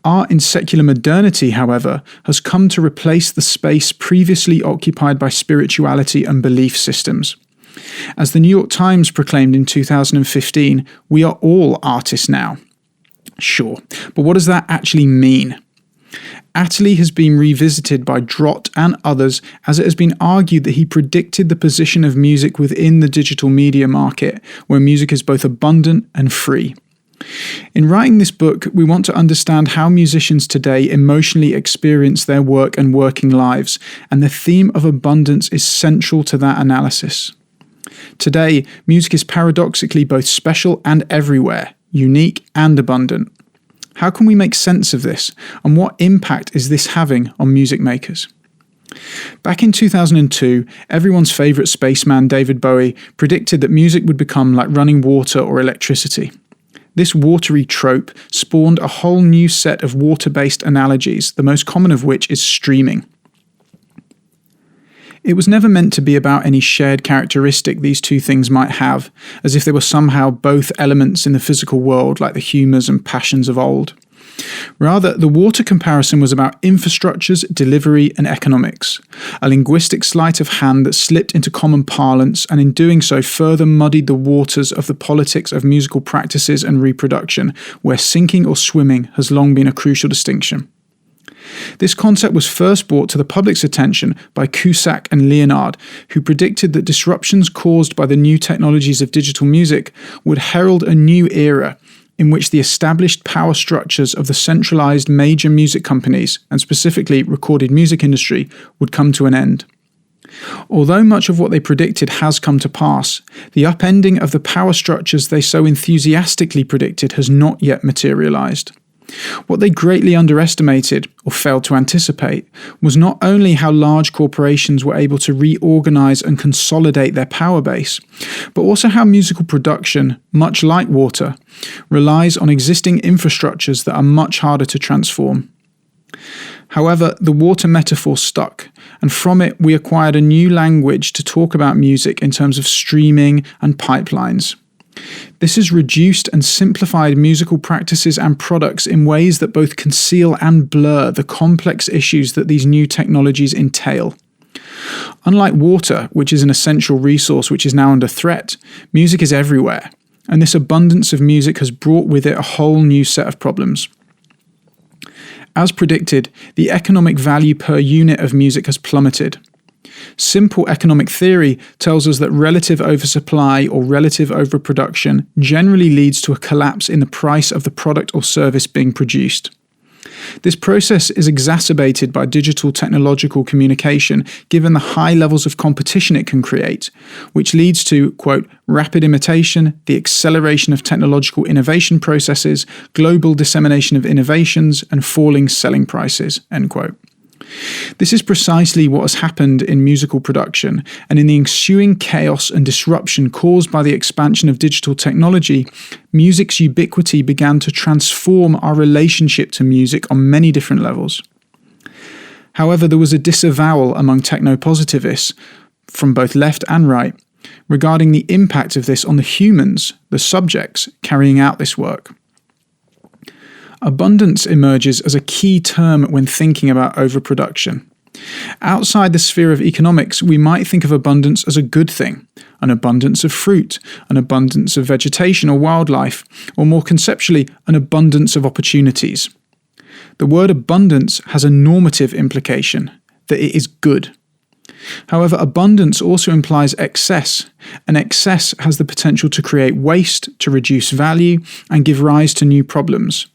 Art in secular modernity, however, has come to replace the space previously occupied by spirituality and belief systems. As the New York Times proclaimed in 2015, we are all artists now. Sure, but what does that actually mean? Attlee has been revisited by Drott and others, as it has been argued that he predicted the position of music within the digital media market, where music is both abundant and free. In writing this book, we want to understand how musicians today emotionally experience their work and working lives, and the theme of abundance is central to that analysis. Today, music is paradoxically both special and everywhere, unique and abundant. How can we make sense of this, and what impact is this having on music makers? Back in 2002, everyone's favourite spaceman David Bowie predicted that music would become like running water or electricity. This watery trope spawned a whole new set of water-based analogies, the most common of which is streaming. It was never meant to be about any shared characteristic these two things might have, as if they were somehow both elements in the physical world like the humours and passions of old. Rather, the water comparison was about infrastructures, delivery, and economics, a linguistic sleight of hand that slipped into common parlance and in doing so further muddied the waters of the politics of musical practices and reproduction, where sinking or swimming has long been a crucial distinction. This concept was first brought to the public's attention by Cusack and Leonard, who predicted that disruptions caused by the new technologies of digital music would herald a new era in which the established power structures of the centralized major music companies, and specifically recorded music industry, would come to an end. Although much of what they predicted has come to pass, the upending of the power structures they so enthusiastically predicted has not yet materialized. What they greatly underestimated, or failed to anticipate, was not only how large corporations were able to reorganize and consolidate their power base, but also how musical production, much like water, relies on existing infrastructures that are much harder to transform. However, the water metaphor stuck, and from it we acquired a new language to talk about music in terms of streaming and pipelines. This has reduced and simplified musical practices and products in ways that both conceal and blur the complex issues that these new technologies entail. Unlike water, which is an essential resource which is now under threat, music is everywhere, and this abundance of music has brought with it a whole new set of problems. As predicted, the economic value per unit of music has plummeted. Simple economic theory tells us that relative oversupply or relative overproduction generally leads to a collapse in the price of the product or service being produced. This process is exacerbated by digital technological communication, given the high levels of competition it can create, which leads to, quote, rapid imitation, the acceleration of technological innovation processes, global dissemination of innovations, and falling selling prices, end quote. This is precisely what has happened in musical production, and in the ensuing chaos and disruption caused by the expansion of digital technology, music's ubiquity began to transform our relationship to music on many different levels. However, there was a disavowal among techno-positivists, from both left and right, regarding the impact of this on the humans, the subjects, carrying out this work. Abundance emerges as a key term when thinking about overproduction. Outside the sphere of economics, we might think of abundance as a good thing, an abundance of fruit, an abundance of vegetation or wildlife, or more conceptually, an abundance of opportunities. The word abundance has a normative implication, that it is good. However, abundance also implies excess, and excess has the potential to create waste, to reduce value, and give rise to new problems.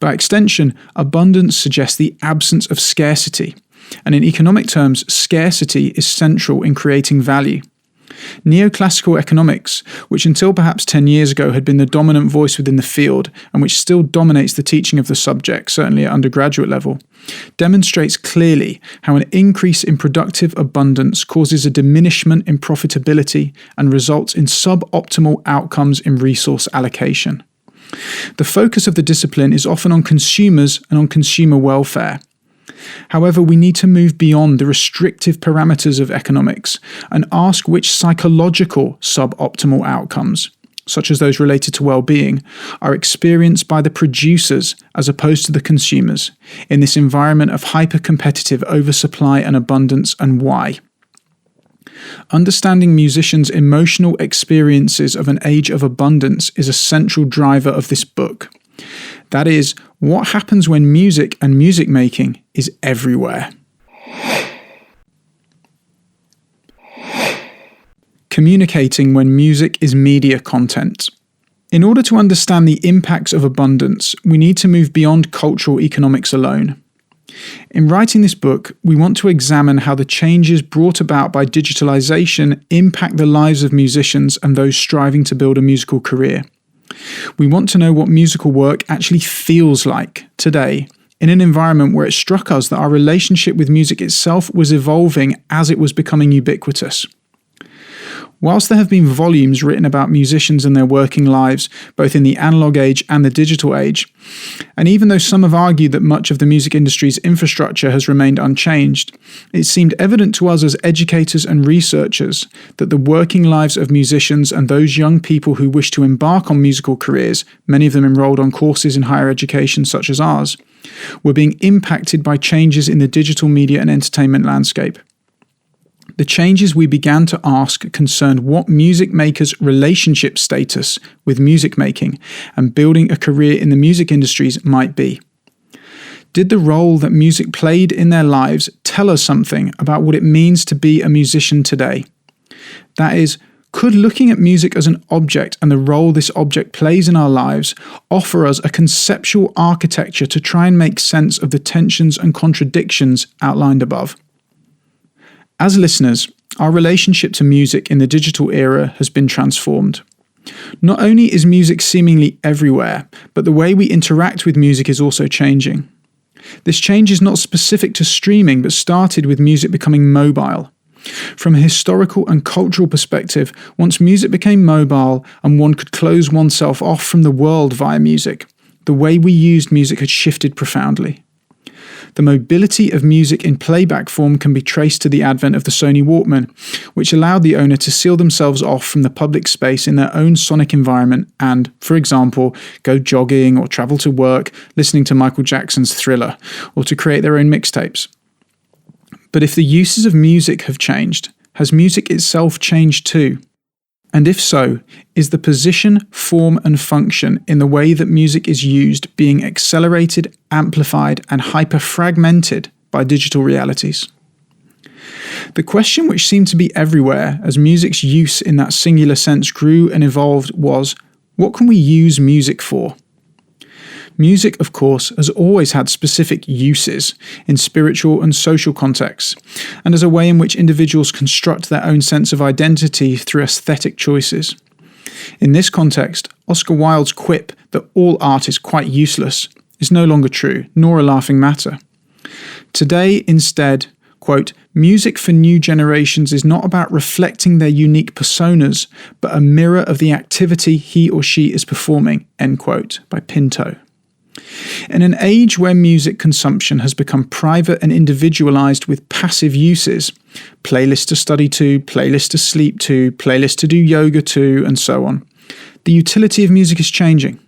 By extension, abundance suggests the absence of scarcity, and in economic terms, scarcity is central in creating value. Neoclassical economics, which until perhaps 10 years ago had been the dominant voice within the field, and which still dominates the teaching of the subject, certainly at undergraduate level, demonstrates clearly how an increase in productive abundance causes a diminishment in profitability and results in suboptimal outcomes in resource allocation. The focus of the discipline is often on consumers and on consumer welfare. However, we need to move beyond the restrictive parameters of economics and ask which psychological suboptimal outcomes, such as those related to well-being, are experienced by the producers as opposed to the consumers in this environment of hyper-competitive oversupply and abundance, and why. Understanding musicians' emotional experiences of an age of abundance is a central driver of this book. That is, what happens when music and music making is everywhere. Communicating when music is media content. In order to understand the impacts of abundance, we need to move beyond cultural economics alone. In writing this book, we want to examine how the changes brought about by digitalization impact the lives of musicians and those striving to build a musical career. We want to know what musical work actually feels like today, in an environment where it struck us that our relationship with music itself was evolving as it was becoming ubiquitous. Whilst there have been volumes written about musicians and their working lives, both in the analog age and the digital age, and even though some have argued that much of the music industry's infrastructure has remained unchanged, it seemed evident to us as educators and researchers that the working lives of musicians and those young people who wish to embark on musical careers, many of them enrolled on courses in higher education such as ours, were being impacted by changes in the digital media and entertainment landscape. The changes we began to ask concerned what music makers' relationship status with music making and building a career in the music industries might be. Did the role that music played in their lives tell us something about what it means to be a musician today? That is, could looking at music as an object and the role this object plays in our lives offer us a conceptual architecture to try and make sense of the tensions and contradictions outlined above? As listeners, our relationship to music in the digital era has been transformed. Not only is music seemingly everywhere, but the way we interact with music is also changing. This change is not specific to streaming, but started with music becoming mobile. From a historical and cultural perspective, once music became mobile and one could close oneself off from the world via music, the way we used music had shifted profoundly. The mobility of music in playback form can be traced to the advent of the Sony Walkman, which allowed the owner to seal themselves off from the public space in their own sonic environment and, for example, go jogging or travel to work listening to Michael Jackson's Thriller, or to create their own mixtapes. But if the uses of music have changed, has music itself changed too? And if so, is the position, form and function in the way that music is used being accelerated, amplified and hyper-fragmented by digital realities? The question which seemed to be everywhere as music's use in that singular sense grew and evolved was, what can we use music for? Music, of course, has always had specific uses in spiritual and social contexts, and as a way in which individuals construct their own sense of identity through aesthetic choices. In this context, Oscar Wilde's quip that all art is quite useless is no longer true, nor a laughing matter. Today, instead, quote, music for new generations is not about reflecting their unique personas, but a mirror of the activity he or she is performing, end quote, by Pinto. In an age where music consumption has become private and individualized with passive uses, playlists to study to, playlists to sleep to, playlists to do yoga to, and so on, the utility of music is changing.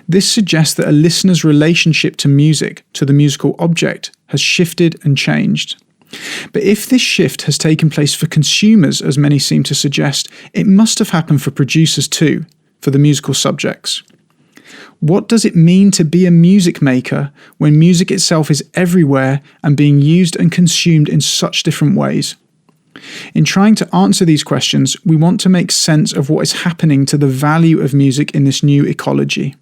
This suggests that a listener's relationship to music, to the musical object, has shifted and changed. But if this shift has taken place for consumers, as many seem to suggest, it must have happened for producers too, for the musical subjects. What does it mean to be a music maker when music itself is everywhere and being used and consumed in such different ways? In trying to answer these questions, we want to make sense of what is happening to the value of music in this new ecology.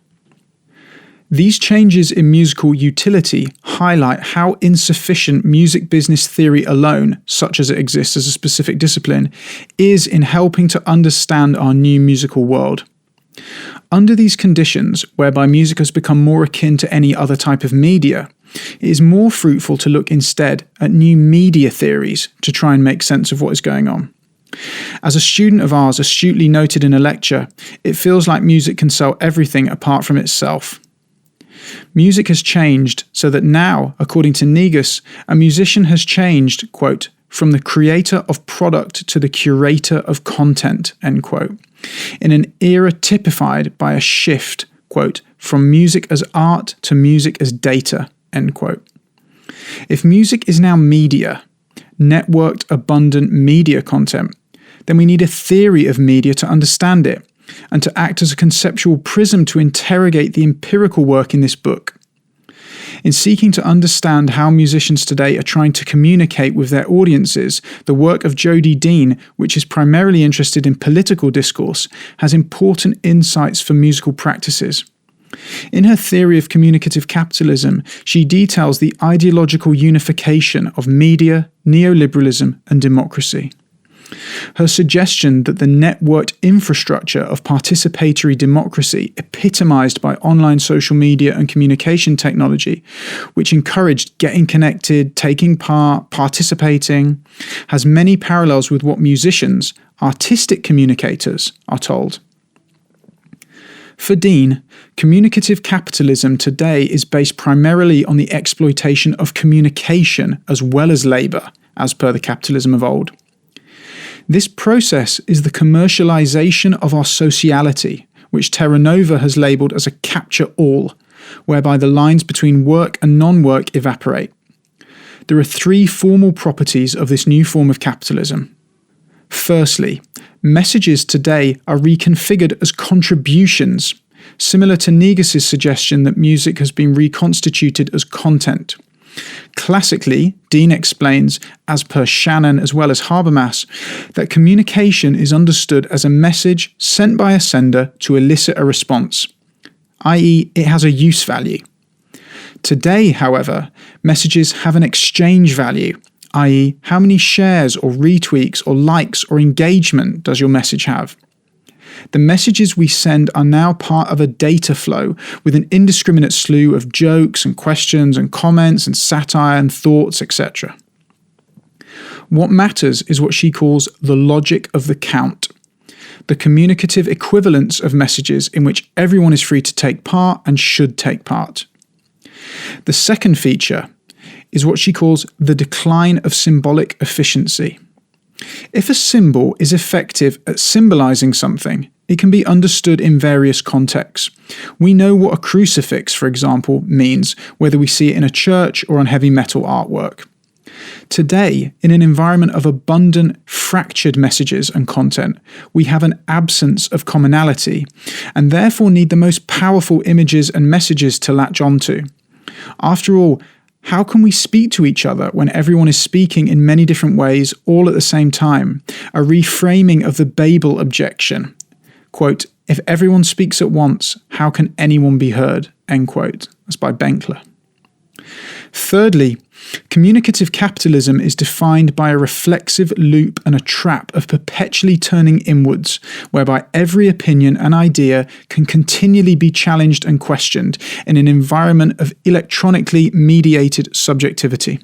These changes in musical utility highlight how insufficient music business theory alone, such as it exists as a specific discipline, is in helping to understand our new musical world. Under these conditions, whereby music has become more akin to any other type of media, it is more fruitful to look instead at new media theories to try and make sense of what is going on. As a student of ours astutely noted in a lecture, it feels like music can sell everything apart from itself. Music has changed so that now, according to Negus, a musician has changed, quote, from the creator of product to the curator of content, end quote, in an era typified by a shift, quote, from music as art to music as data, end quote. If music is now media, networked, abundant media content, then we need a theory of media to understand it, and to act as a conceptual prism to interrogate the empirical work in this book. In seeking to understand how musicians today are trying to communicate with their audiences, the work of Jodie Dean, which is primarily interested in political discourse, has important insights for musical practices. In her theory of communicative capitalism, she details the ideological unification of media, neoliberalism, and democracy. Her suggestion that the networked infrastructure of participatory democracy, epitomized by online social media and communication technology, which encouraged getting connected, taking part, participating, has many parallels with what musicians, artistic communicators, are told. For Dean, communicative capitalism today is based primarily on the exploitation of communication as well as labour, as per the capitalism of old. This process is the commercialization of our sociality, which Terra Nova has labelled as a capture-all, whereby the lines between work and non-work evaporate. There are three formal properties of this new form of capitalism. Firstly, messages today are reconfigured as contributions, similar to Negus's suggestion that music has been reconstituted as content. Classically, Dean explains, as per Shannon as well as Habermas, that communication is understood as a message sent by a sender to elicit a response, i.e. it has a use value. Today, however, messages have an exchange value, i.e. how many shares or retweets or likes or engagement does your message have? The messages we send are now part of a data flow with an indiscriminate slew of jokes and questions and comments and satire and thoughts, etc. What matters is what she calls the logic of the count, the communicative equivalence of messages in which everyone is free to take part and should take part. The second feature is what she calls the decline of symbolic efficiency. If a symbol is effective at symbolizing something, it can be understood in various contexts. We know what a crucifix, for example, means, whether we see it in a church or on heavy metal artwork. Today, in an environment of abundant, fractured messages and content, we have an absence of commonality, and therefore need the most powerful images and messages to latch onto. After all, how can we speak to each other when everyone is speaking in many different ways all at the same time? A reframing of the Babel objection. Quote, "If everyone speaks at once, how can anyone be heard?" End quote. That's by Benkler. Thirdly, communicative capitalism is defined by a reflexive loop and a trap of perpetually turning inwards, whereby every opinion and idea can continually be challenged and questioned in an environment of electronically mediated subjectivity.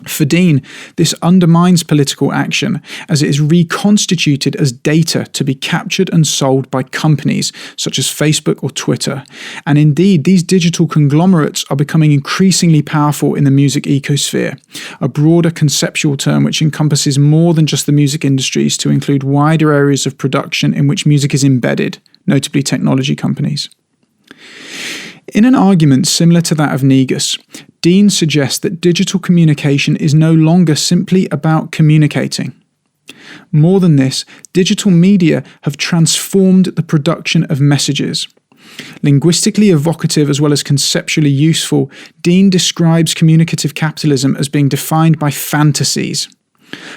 For Dean, this undermines political action as it is reconstituted as data to be captured and sold by companies such as Facebook or Twitter. And indeed, these digital conglomerates are becoming increasingly powerful in the music ecosphere, a broader conceptual term which encompasses more than just the music industries to include wider areas of production in which music is embedded, notably technology companies. In an argument similar to that of Negus, Dean suggests that digital communication is no longer simply about communicating. More than this, digital media have transformed the production of messages. Linguistically evocative as well as conceptually useful, Dean describes communicative capitalism as being defined by fantasies.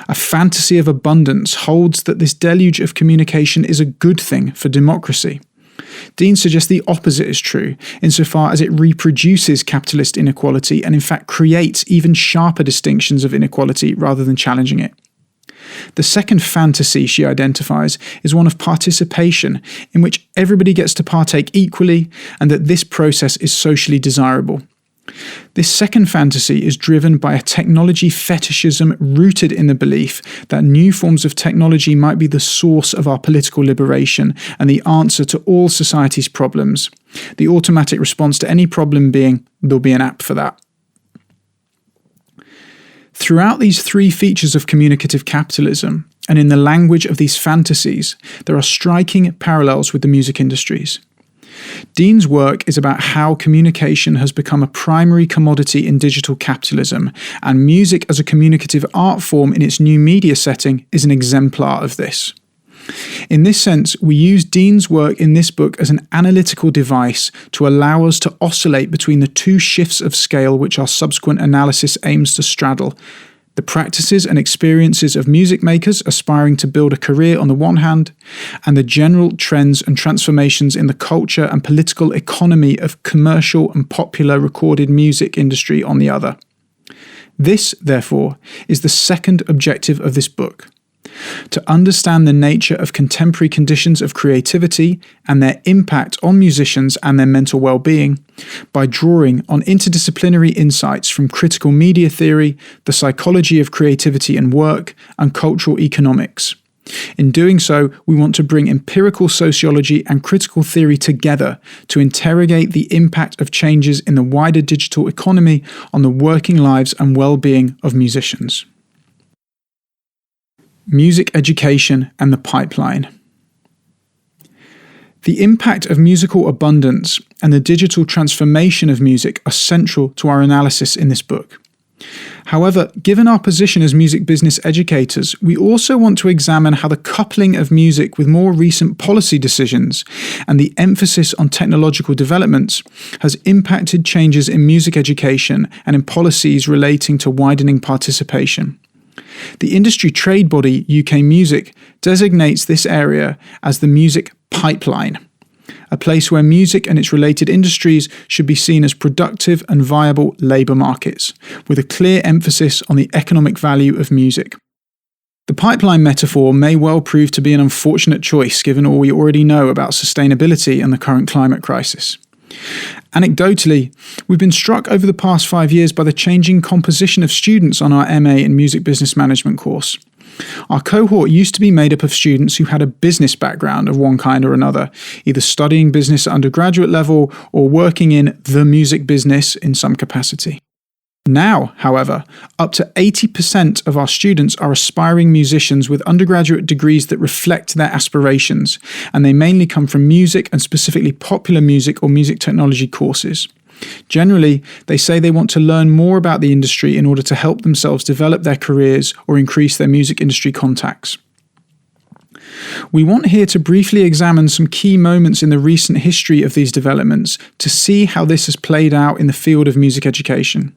A fantasy of abundance holds that this deluge of communication is a good thing for democracy. Dean suggests the opposite is true, insofar as it reproduces capitalist inequality and in fact creates even sharper distinctions of inequality rather than challenging it. The second fantasy she identifies is one of participation, in which everybody gets to partake equally and that this process is socially desirable. This second fantasy is driven by a technology fetishism rooted in the belief that new forms of technology might be the source of our political liberation and the answer to all society's problems. The automatic response to any problem being, there'll be an app for that. Throughout these three features of communicative capitalism, and in the language of these fantasies, there are striking parallels with the music industries. Dean's work is about how communication has become a primary commodity in digital capitalism, and music as a communicative art form in its new media setting is an exemplar of this. In this sense, we use Dean's work in this book as an analytical device to allow us to oscillate between the two shifts of scale which our subsequent analysis aims to straddle: the practices and experiences of music makers aspiring to build a career on the one hand, and the general trends and transformations in the culture and political economy of commercial and popular recorded music industry on the other. This, therefore, is the second objective of this book: to understand the nature of contemporary conditions of creativity and their impact on musicians and their mental well-being by drawing on interdisciplinary insights from critical media theory, the psychology of creativity and work, and cultural economics. In doing so, we want to bring empirical sociology and critical theory together to interrogate the impact of changes in the wider digital economy on the working lives and well-being of musicians. Music education and the pipeline. The impact of musical abundance and the digital transformation of music are central to our analysis in this book. However, given our position as music business educators, we also want to examine how the coupling of music with more recent policy decisions and the emphasis on technological developments has impacted changes in music education and in policies relating to widening participation. The industry trade body UK Music designates this area as the music pipeline, a place where music and its related industries should be seen as productive and viable labour markets, with a clear emphasis on the economic value of music. The pipeline metaphor may well prove to be an unfortunate choice given all we already know about sustainability and the current climate crisis. Anecdotally, we've been struck over the past 5 years by the changing composition of students on our MA in Music Business Management course. Our cohort used to be made up of students who had a business background of one kind or another, either studying business at undergraduate level or working in the music business in some capacity. Now, however, up to 80% of our students are aspiring musicians with undergraduate degrees that reflect their aspirations, and they mainly come from music and specifically popular music or music technology courses. Generally, they say they want to learn more about the industry in order to help themselves develop their careers or increase their music industry contacts. We want here to briefly examine some key moments in the recent history of these developments to see how this has played out in the field of music education.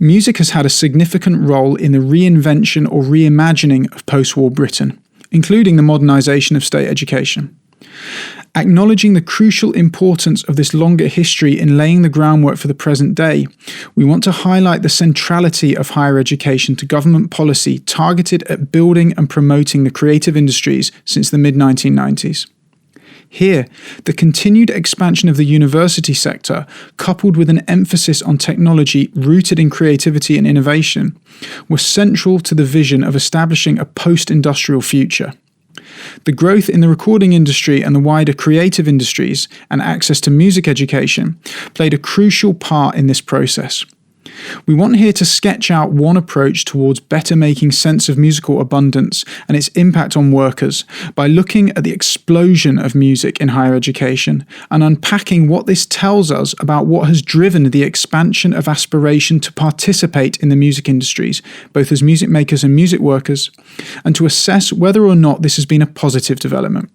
Music has had a significant role in the reinvention or reimagining of post-war Britain, including the modernisation of state education. Acknowledging the crucial importance of this longer history in laying the groundwork for the present day, we want to highlight the centrality of higher education to government policy targeted at building and promoting the creative industries since the mid-1990s. Here, the continued expansion of the university sector, coupled with an emphasis on technology rooted in creativity and innovation, was central to the vision of establishing a post-industrial future. The growth in the recording industry and the wider creative industries and access to music education played a crucial part in this process. We want here to sketch out one approach towards better making sense of musical abundance and its impact on workers by looking at the explosion of music in higher education and unpacking what this tells us about what has driven the expansion of aspiration to participate in the music industries, both as music makers and music workers, and to assess whether or not this has been a positive development.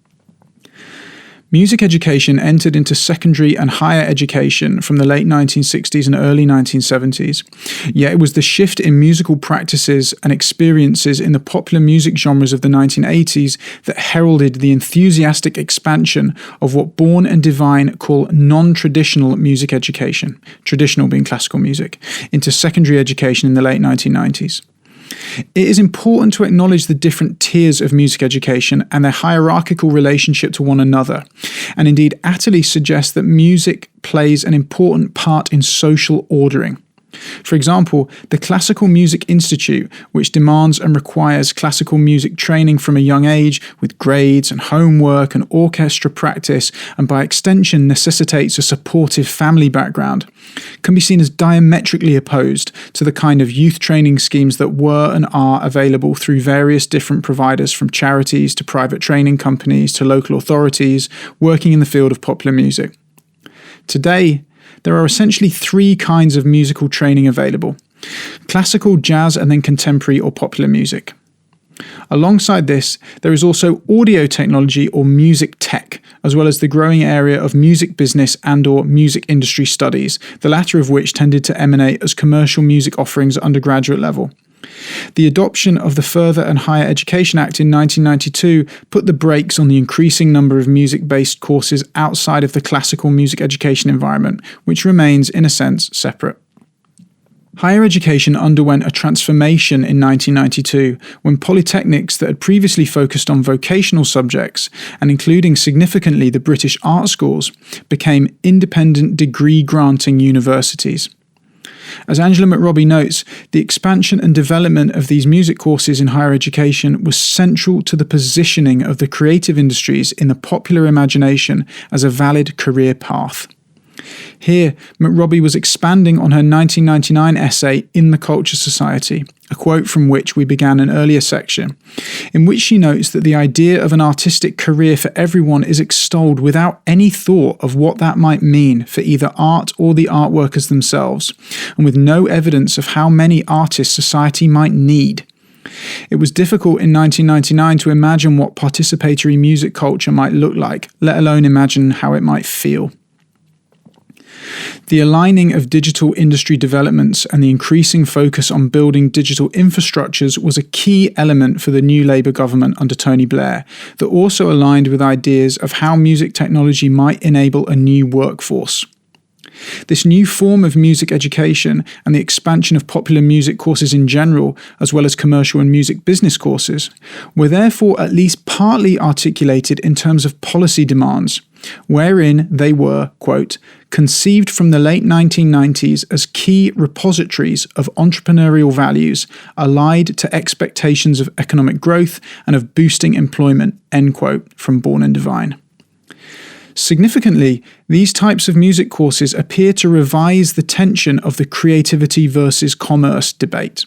Music education entered into secondary and higher education from the late 1960s and early 1970s, yet it was the shift in musical practices and experiences in the popular music genres of the 1980s that heralded the enthusiastic expansion of what Born and Divine call non-traditional music education, traditional being classical music, into secondary education in the late 1990s. It is important to acknowledge the different tiers of music education and their hierarchical relationship to one another, and indeed Atterley suggests that music plays an important part in social ordering. For example, the Classical Music Institute, which demands and requires classical music training from a young age with grades and homework and orchestra practice, and by extension necessitates a supportive family background, can be seen as diametrically opposed to the kind of youth training schemes that were and are available through various different providers, from charities to private training companies to local authorities working in the field of popular music. Today, there are essentially three kinds of musical training available: classical, jazz, and then contemporary or popular music. Alongside this, there is also audio technology or music tech, as well as the growing area of music business and/or music industry studies, the latter of which tended to emanate as commercial music offerings at undergraduate level. The adoption of the Further and Higher Education Act in 1992 put the brakes on the increasing number of music-based courses outside of the classical music education environment, which remains, in a sense, separate. Higher education underwent a transformation in 1992 when polytechnics that had previously focused on vocational subjects, and including significantly the British art schools, became independent degree-granting universities. As Angela McRobbie notes, the expansion and development of these music courses in higher education was central to the positioning of the creative industries in the popular imagination as a valid career path. Here, McRobbie was expanding on her 1999 essay In the Culture Society, a quote from which we began an earlier section, in which she notes that the idea of an artistic career for everyone is extolled without any thought of what that might mean for either art or the art workers themselves, and with no evidence of how many artists society might need. It was difficult in 1999 to imagine what participatory music culture might look like, let alone imagine how it might feel. The aligning of digital industry developments and the increasing focus on building digital infrastructures was a key element for the new Labour government under Tony Blair, that also aligned with ideas of how music technology might enable a new workforce. This new form of music education and the expansion of popular music courses in general, as well as commercial and music business courses, were therefore at least partly articulated in terms of policy demands, wherein they were, quote, conceived from the late 1990s as key repositories of entrepreneurial values allied to expectations of economic growth and of boosting employment, end quote, from Born and Divine. Significantly, these types of music courses appear to revise the tension of the creativity versus commerce debate.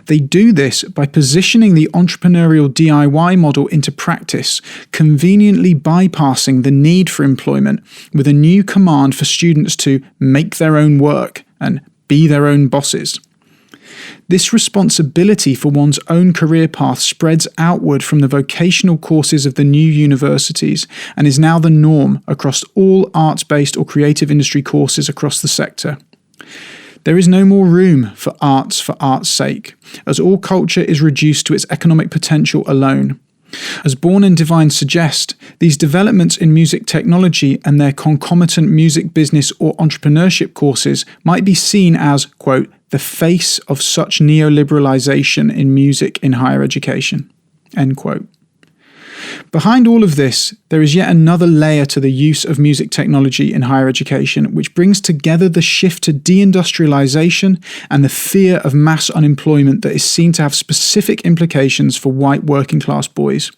They do this by positioning the entrepreneurial DIY model into practice, conveniently bypassing the need for employment with a new command for students to make their own work and be their own bosses. This responsibility for one's own career path spreads outward from the vocational courses of the new universities and is now the norm across all arts-based or creative industry courses across the sector. There is no more room for art's sake, as all culture is reduced to its economic potential alone. As Born and Divine suggest, these developments in music technology and their concomitant music business or entrepreneurship courses might be seen as, quote, the face of such neoliberalization in music in higher education, end quote. Behind all of this, there is yet another layer to the use of music technology in higher education, which brings together the shift to deindustrialization and the fear of mass unemployment that is seen to have specific implications for white working class boys.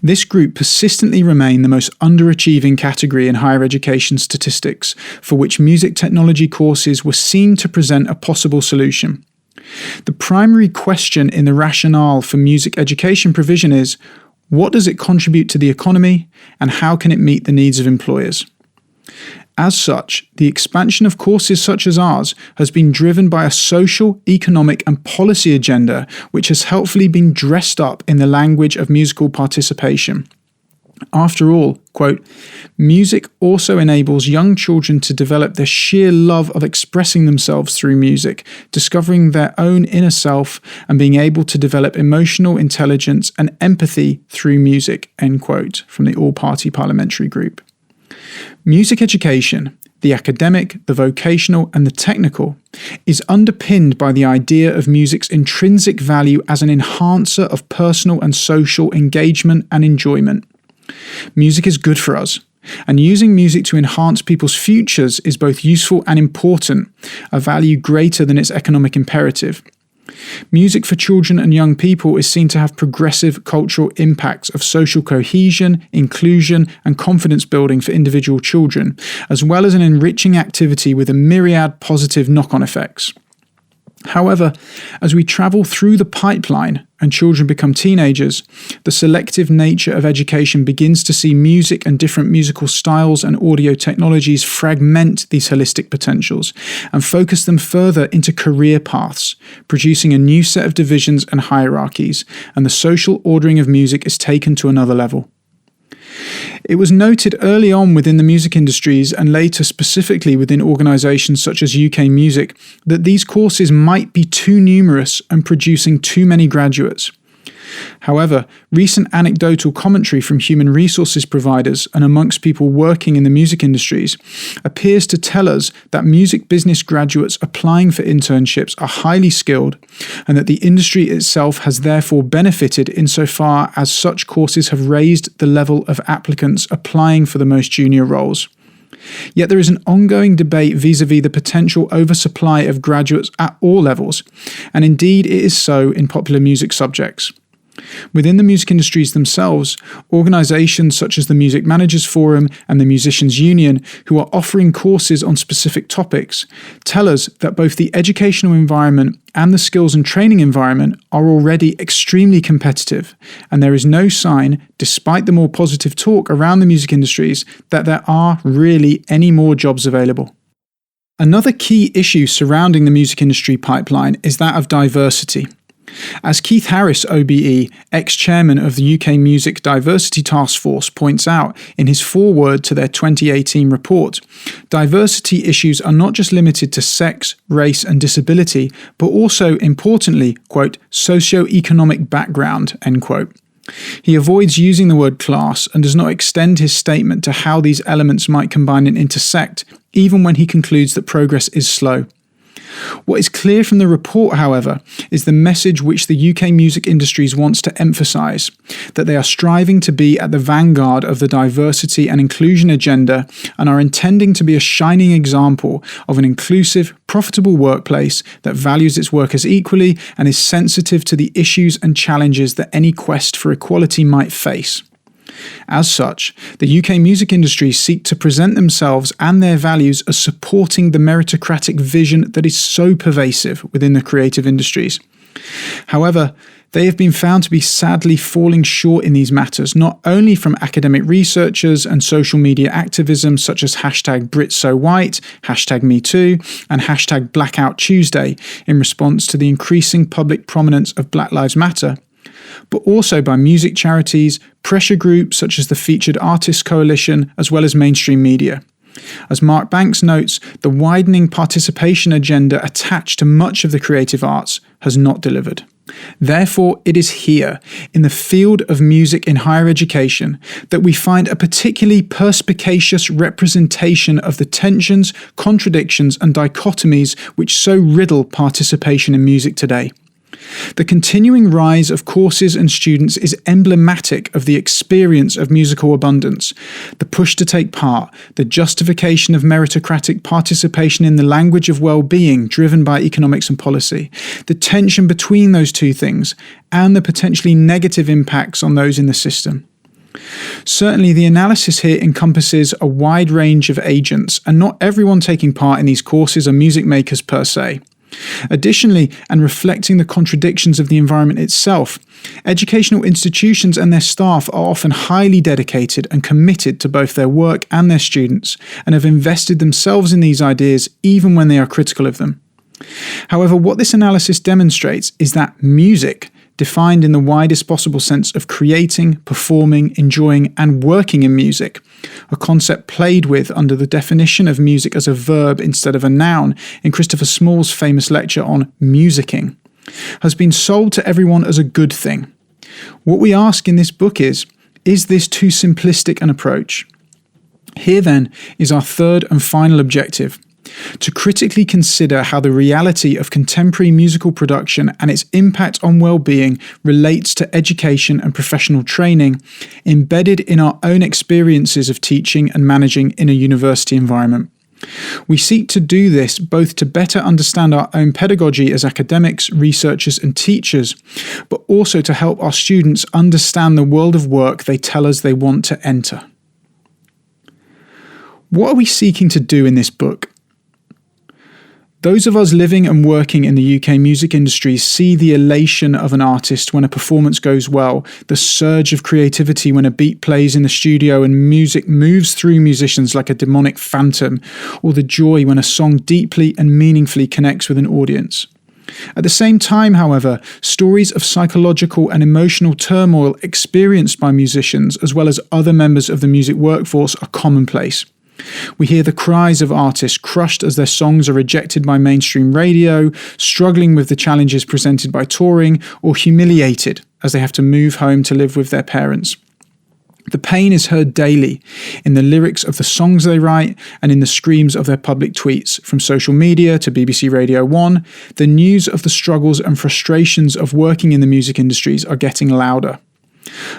This group persistently remain the most underachieving category in higher education statistics, for which music technology courses were seen to present a possible solution. The primary question in the rationale for music education provision is, what does it contribute to the economy, and how can it meet the needs of employers? As such, the expansion of courses such as ours has been driven by a social, economic and policy agenda which has helpfully been dressed up in the language of musical participation. After all, quote, music also enables young children to develop their sheer love of expressing themselves through music, discovering their own inner self, and being able to develop emotional intelligence and empathy through music, end quote, from the All-Party Parliamentary Group. Music education, the academic, the vocational, and the technical, is underpinned by the idea of music's intrinsic value as an enhancer of personal and social engagement and enjoyment. Music is good for us, and using music to enhance people's futures is both useful and important, a value greater than its economic imperative. Music for children and young people is seen to have progressive cultural impacts of social cohesion, inclusion, and confidence building for individual children, as well as an enriching activity with a myriad positive knock-on effects. However, as we travel through the pipeline and children become teenagers, the selective nature of education begins to see music and different musical styles and audio technologies fragment these holistic potentials and focus them further into career paths, producing a new set of divisions and hierarchies, and the social ordering of music is taken to another level. It was noted early on within the music industries and later specifically within organisations such as UK Music that these courses might be too numerous and producing too many graduates. However, recent anecdotal commentary from human resources providers and amongst people working in the music industries appears to tell us that music business graduates applying for internships are highly skilled and that the industry itself has therefore benefited insofar as such courses have raised the level of applicants applying for the most junior roles. Yet there is an ongoing debate vis-à-vis the potential oversupply of graduates at all levels, and indeed it is so in popular music subjects. Within the music industries themselves, organisations such as the Music Managers Forum and the Musicians Union, who are offering courses on specific topics, tell us that both the educational environment and the skills and training environment are already extremely competitive, and there is no sign, despite the more positive talk around the music industries, that there are really any more jobs available. Another key issue surrounding the music industry pipeline is that of diversity. As Keith Harris, OBE, ex-chairman of the UK Music Diversity Task Force, points out in his foreword to their 2018 report, diversity issues are not just limited to sex, race and disability, but also, importantly, quote, socio-economic background, end quote. He avoids using the word class and does not extend his statement to how these elements might combine and intersect, even when he concludes that progress is slow. What is clear from the report, however, is the message which the UK music industries wants to emphasise, that they are striving to be at the vanguard of the diversity and inclusion agenda and are intending to be a shining example of an inclusive, profitable workplace that values its workers equally and is sensitive to the issues and challenges that any quest for equality might face. As such, the UK music industry seek to present themselves and their values as supporting the meritocratic vision that is so pervasive within the creative industries. However, they have been found to be sadly falling short in these matters, not only from academic researchers and social media activism such as #BritSoWhite, #MeToo, and #BlackoutTuesday in response to the increasing public prominence of Black Lives Matter, but also by music charities, pressure groups such as the Featured Artists Coalition, as well as mainstream media. As Mark Banks notes, the widening participation agenda attached to much of the creative arts has not delivered. Therefore, it is here, in the field of music in higher education, that we find a particularly perspicacious representation of the tensions, contradictions, and dichotomies which so riddle participation in music today. The continuing rise of courses and students is emblematic of the experience of musical abundance, the push to take part, the justification of meritocratic participation in the language of well-being driven by economics and policy, the tension between those two things, and the potentially negative impacts on those in the system. Certainly, the analysis here encompasses a wide range of agents, and not everyone taking part in these courses are music makers per se. Additionally, and reflecting the contradictions of the environment itself, educational institutions and their staff are often highly dedicated and committed to both their work and their students, and have invested themselves in these ideas even when they are critical of them. However, what this analysis demonstrates is that music, defined in the widest possible sense of creating, performing, enjoying, and working in music, a concept played with under the definition of music as a verb instead of a noun in Christopher Small's famous lecture on musicking, has been sold to everyone as a good thing. What we ask in this book is this too simplistic an approach? Here then is our third and final objective: to critically consider how the reality of contemporary musical production and its impact on well-being relates to education and professional training embedded in our own experiences of teaching and managing in a university environment. We seek to do this both to better understand our own pedagogy as academics, researchers, and teachers, but also to help our students understand the world of work they tell us they want to enter. What are we seeking to do in this book? Those of us living and working in the UK music industry see the elation of an artist when a performance goes well, the surge of creativity when a beat plays in the studio and music moves through musicians like a demonic phantom, or the joy when a song deeply and meaningfully connects with an audience. At the same time, however, stories of psychological and emotional turmoil experienced by musicians as well as other members of the music workforce are commonplace. We hear the cries of artists crushed as their songs are rejected by mainstream radio, struggling with the challenges presented by touring, or humiliated as they have to move home to live with their parents. The pain is heard daily in the lyrics of the songs they write and in the screams of their public tweets. From social media to BBC Radio 1, the news of the struggles and frustrations of working in the music industries are getting louder.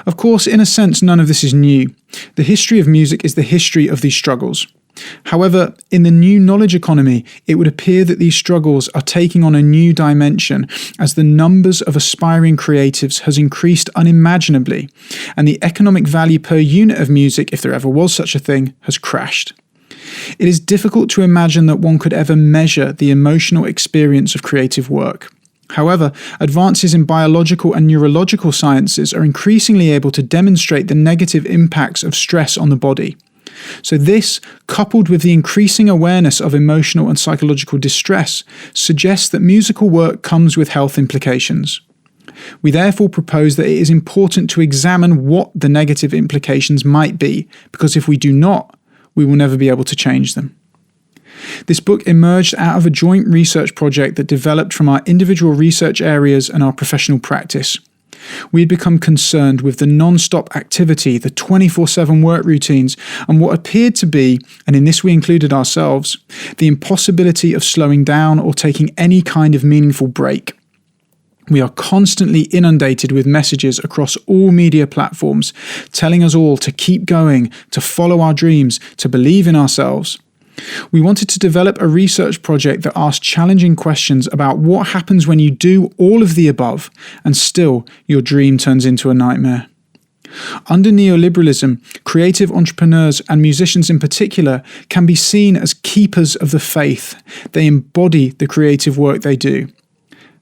Of course, in a sense, none of this is new. The history of music is the history of these struggles. However, in the new knowledge economy, it would appear that these struggles are taking on a new dimension as the numbers of aspiring creatives has increased unimaginably, and the economic value per unit of music, if there ever was such a thing, has crashed. It is difficult to imagine that one could ever measure the emotional experience of creative work. However, advances in biological and neurological sciences are increasingly able to demonstrate the negative impacts of stress on the body. So this, coupled with the increasing awareness of emotional and psychological distress, suggests that musical work comes with health implications. We therefore propose that it is important to examine what the negative implications might be, because if we do not, we will never be able to change them. This book emerged out of a joint research project that developed from our individual research areas and our professional practice. We had become concerned with the non-stop activity, the 24/7 work routines, and what appeared to be, and in this we included ourselves, the impossibility of slowing down or taking any kind of meaningful break. We are constantly inundated with messages across all media platforms telling us all to keep going, to follow our dreams, to believe in ourselves. We wanted to develop a research project that asked challenging questions about what happens when you do all of the above and still your dream turns into a nightmare. Under neoliberalism, creative entrepreneurs and musicians in particular can be seen as keepers of the faith. They embody the creative work they do.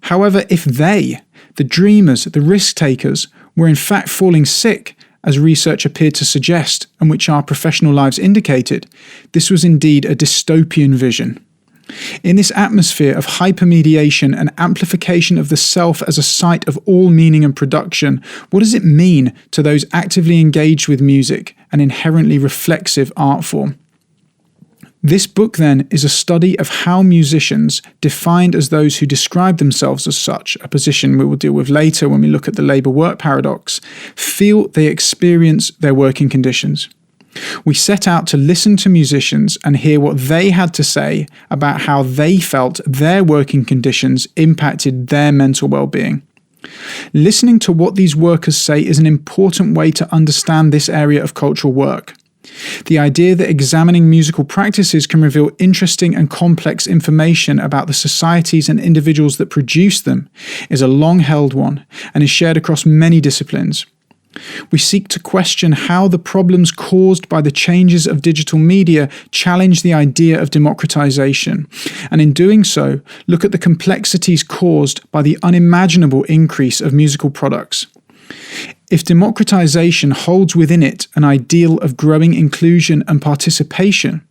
However, if they, the dreamers, the risk takers, were in fact falling sick, as research appeared to suggest and which our professional lives indicated, this was indeed a dystopian vision. In this atmosphere of hypermediation and amplification of the self as a site of all meaning and production, what does it mean to those actively engaged with music, an inherently reflexive art form? This book then is a study of how musicians, defined as those who describe themselves as such, a position we will deal with later when we look at the labour-work paradox, feel they experience their working conditions. We set out to listen to musicians and hear what they had to say about how they felt their working conditions impacted their mental well-being. Listening to what these workers say is an important way to understand this area of cultural work. The idea that examining musical practices can reveal interesting and complex information about the societies and individuals that produce them is a long-held one and is shared across many disciplines. We seek to question how the problems caused by the changes of digital media challenge the idea of democratization, and in doing so, look at the complexities caused by the unimaginable increase of musical products. If democratization holds within it an ideal of growing inclusion and participation,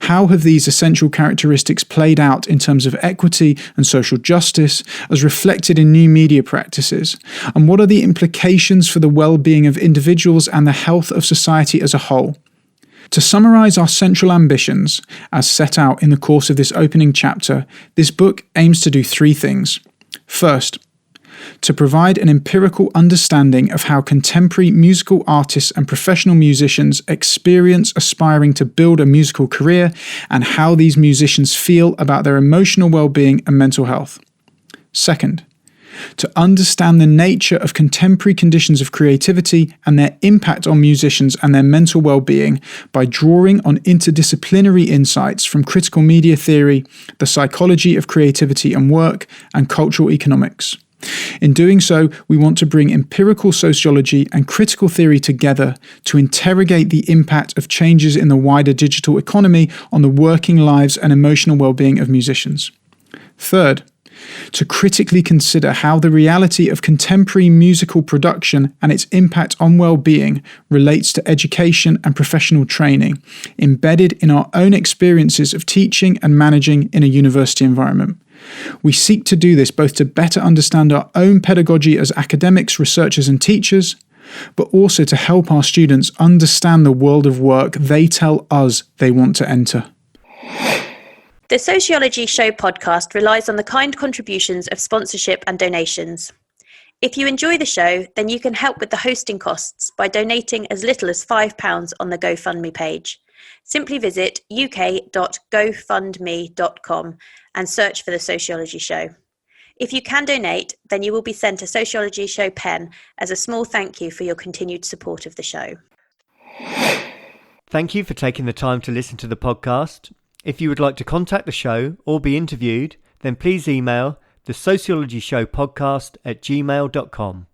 how have these essential characteristics played out in terms of equity and social justice as reflected in new media practices? And what are the implications for the well-being of individuals and the health of society as a whole? To summarize our central ambitions, as set out in the course of this opening chapter, this book aims to do three things. First, to provide an empirical understanding of how contemporary musical artists and professional musicians experience aspiring to build a musical career and how these musicians feel about their emotional well-being and mental health. Second, to understand the nature of contemporary conditions of creativity and their impact on musicians and their mental well-being by drawing on interdisciplinary insights from critical media theory, the psychology of creativity and work, and cultural economics. In doing so, we want to bring empirical sociology and critical theory together to interrogate the impact of changes in the wider digital economy on the working lives and emotional well-being of musicians. Third, to critically consider how the reality of contemporary musical production and its impact on well-being relates to education and professional training, embedded in our own experiences of teaching and managing in a university environment. We seek to do this both to better understand our own pedagogy as academics, researchers and teachers, but also to help our students understand the world of work they tell us they want to enter.
The Sociology Show podcast relies on the kind contributions of sponsorship and donations. If you enjoy the show, then you can help with the hosting costs by donating as little as £5 on the GoFundMe page. Simply visit uk.gofundme.com and search for The Sociology Show. If you can donate, then you will be sent a Sociology Show pen as a small thank you for your continued support of the show.
Thank you for taking the time to listen to the podcast. If you would like to contact the show or be interviewed, then please email thesociologyshowpodcast@gmail.com.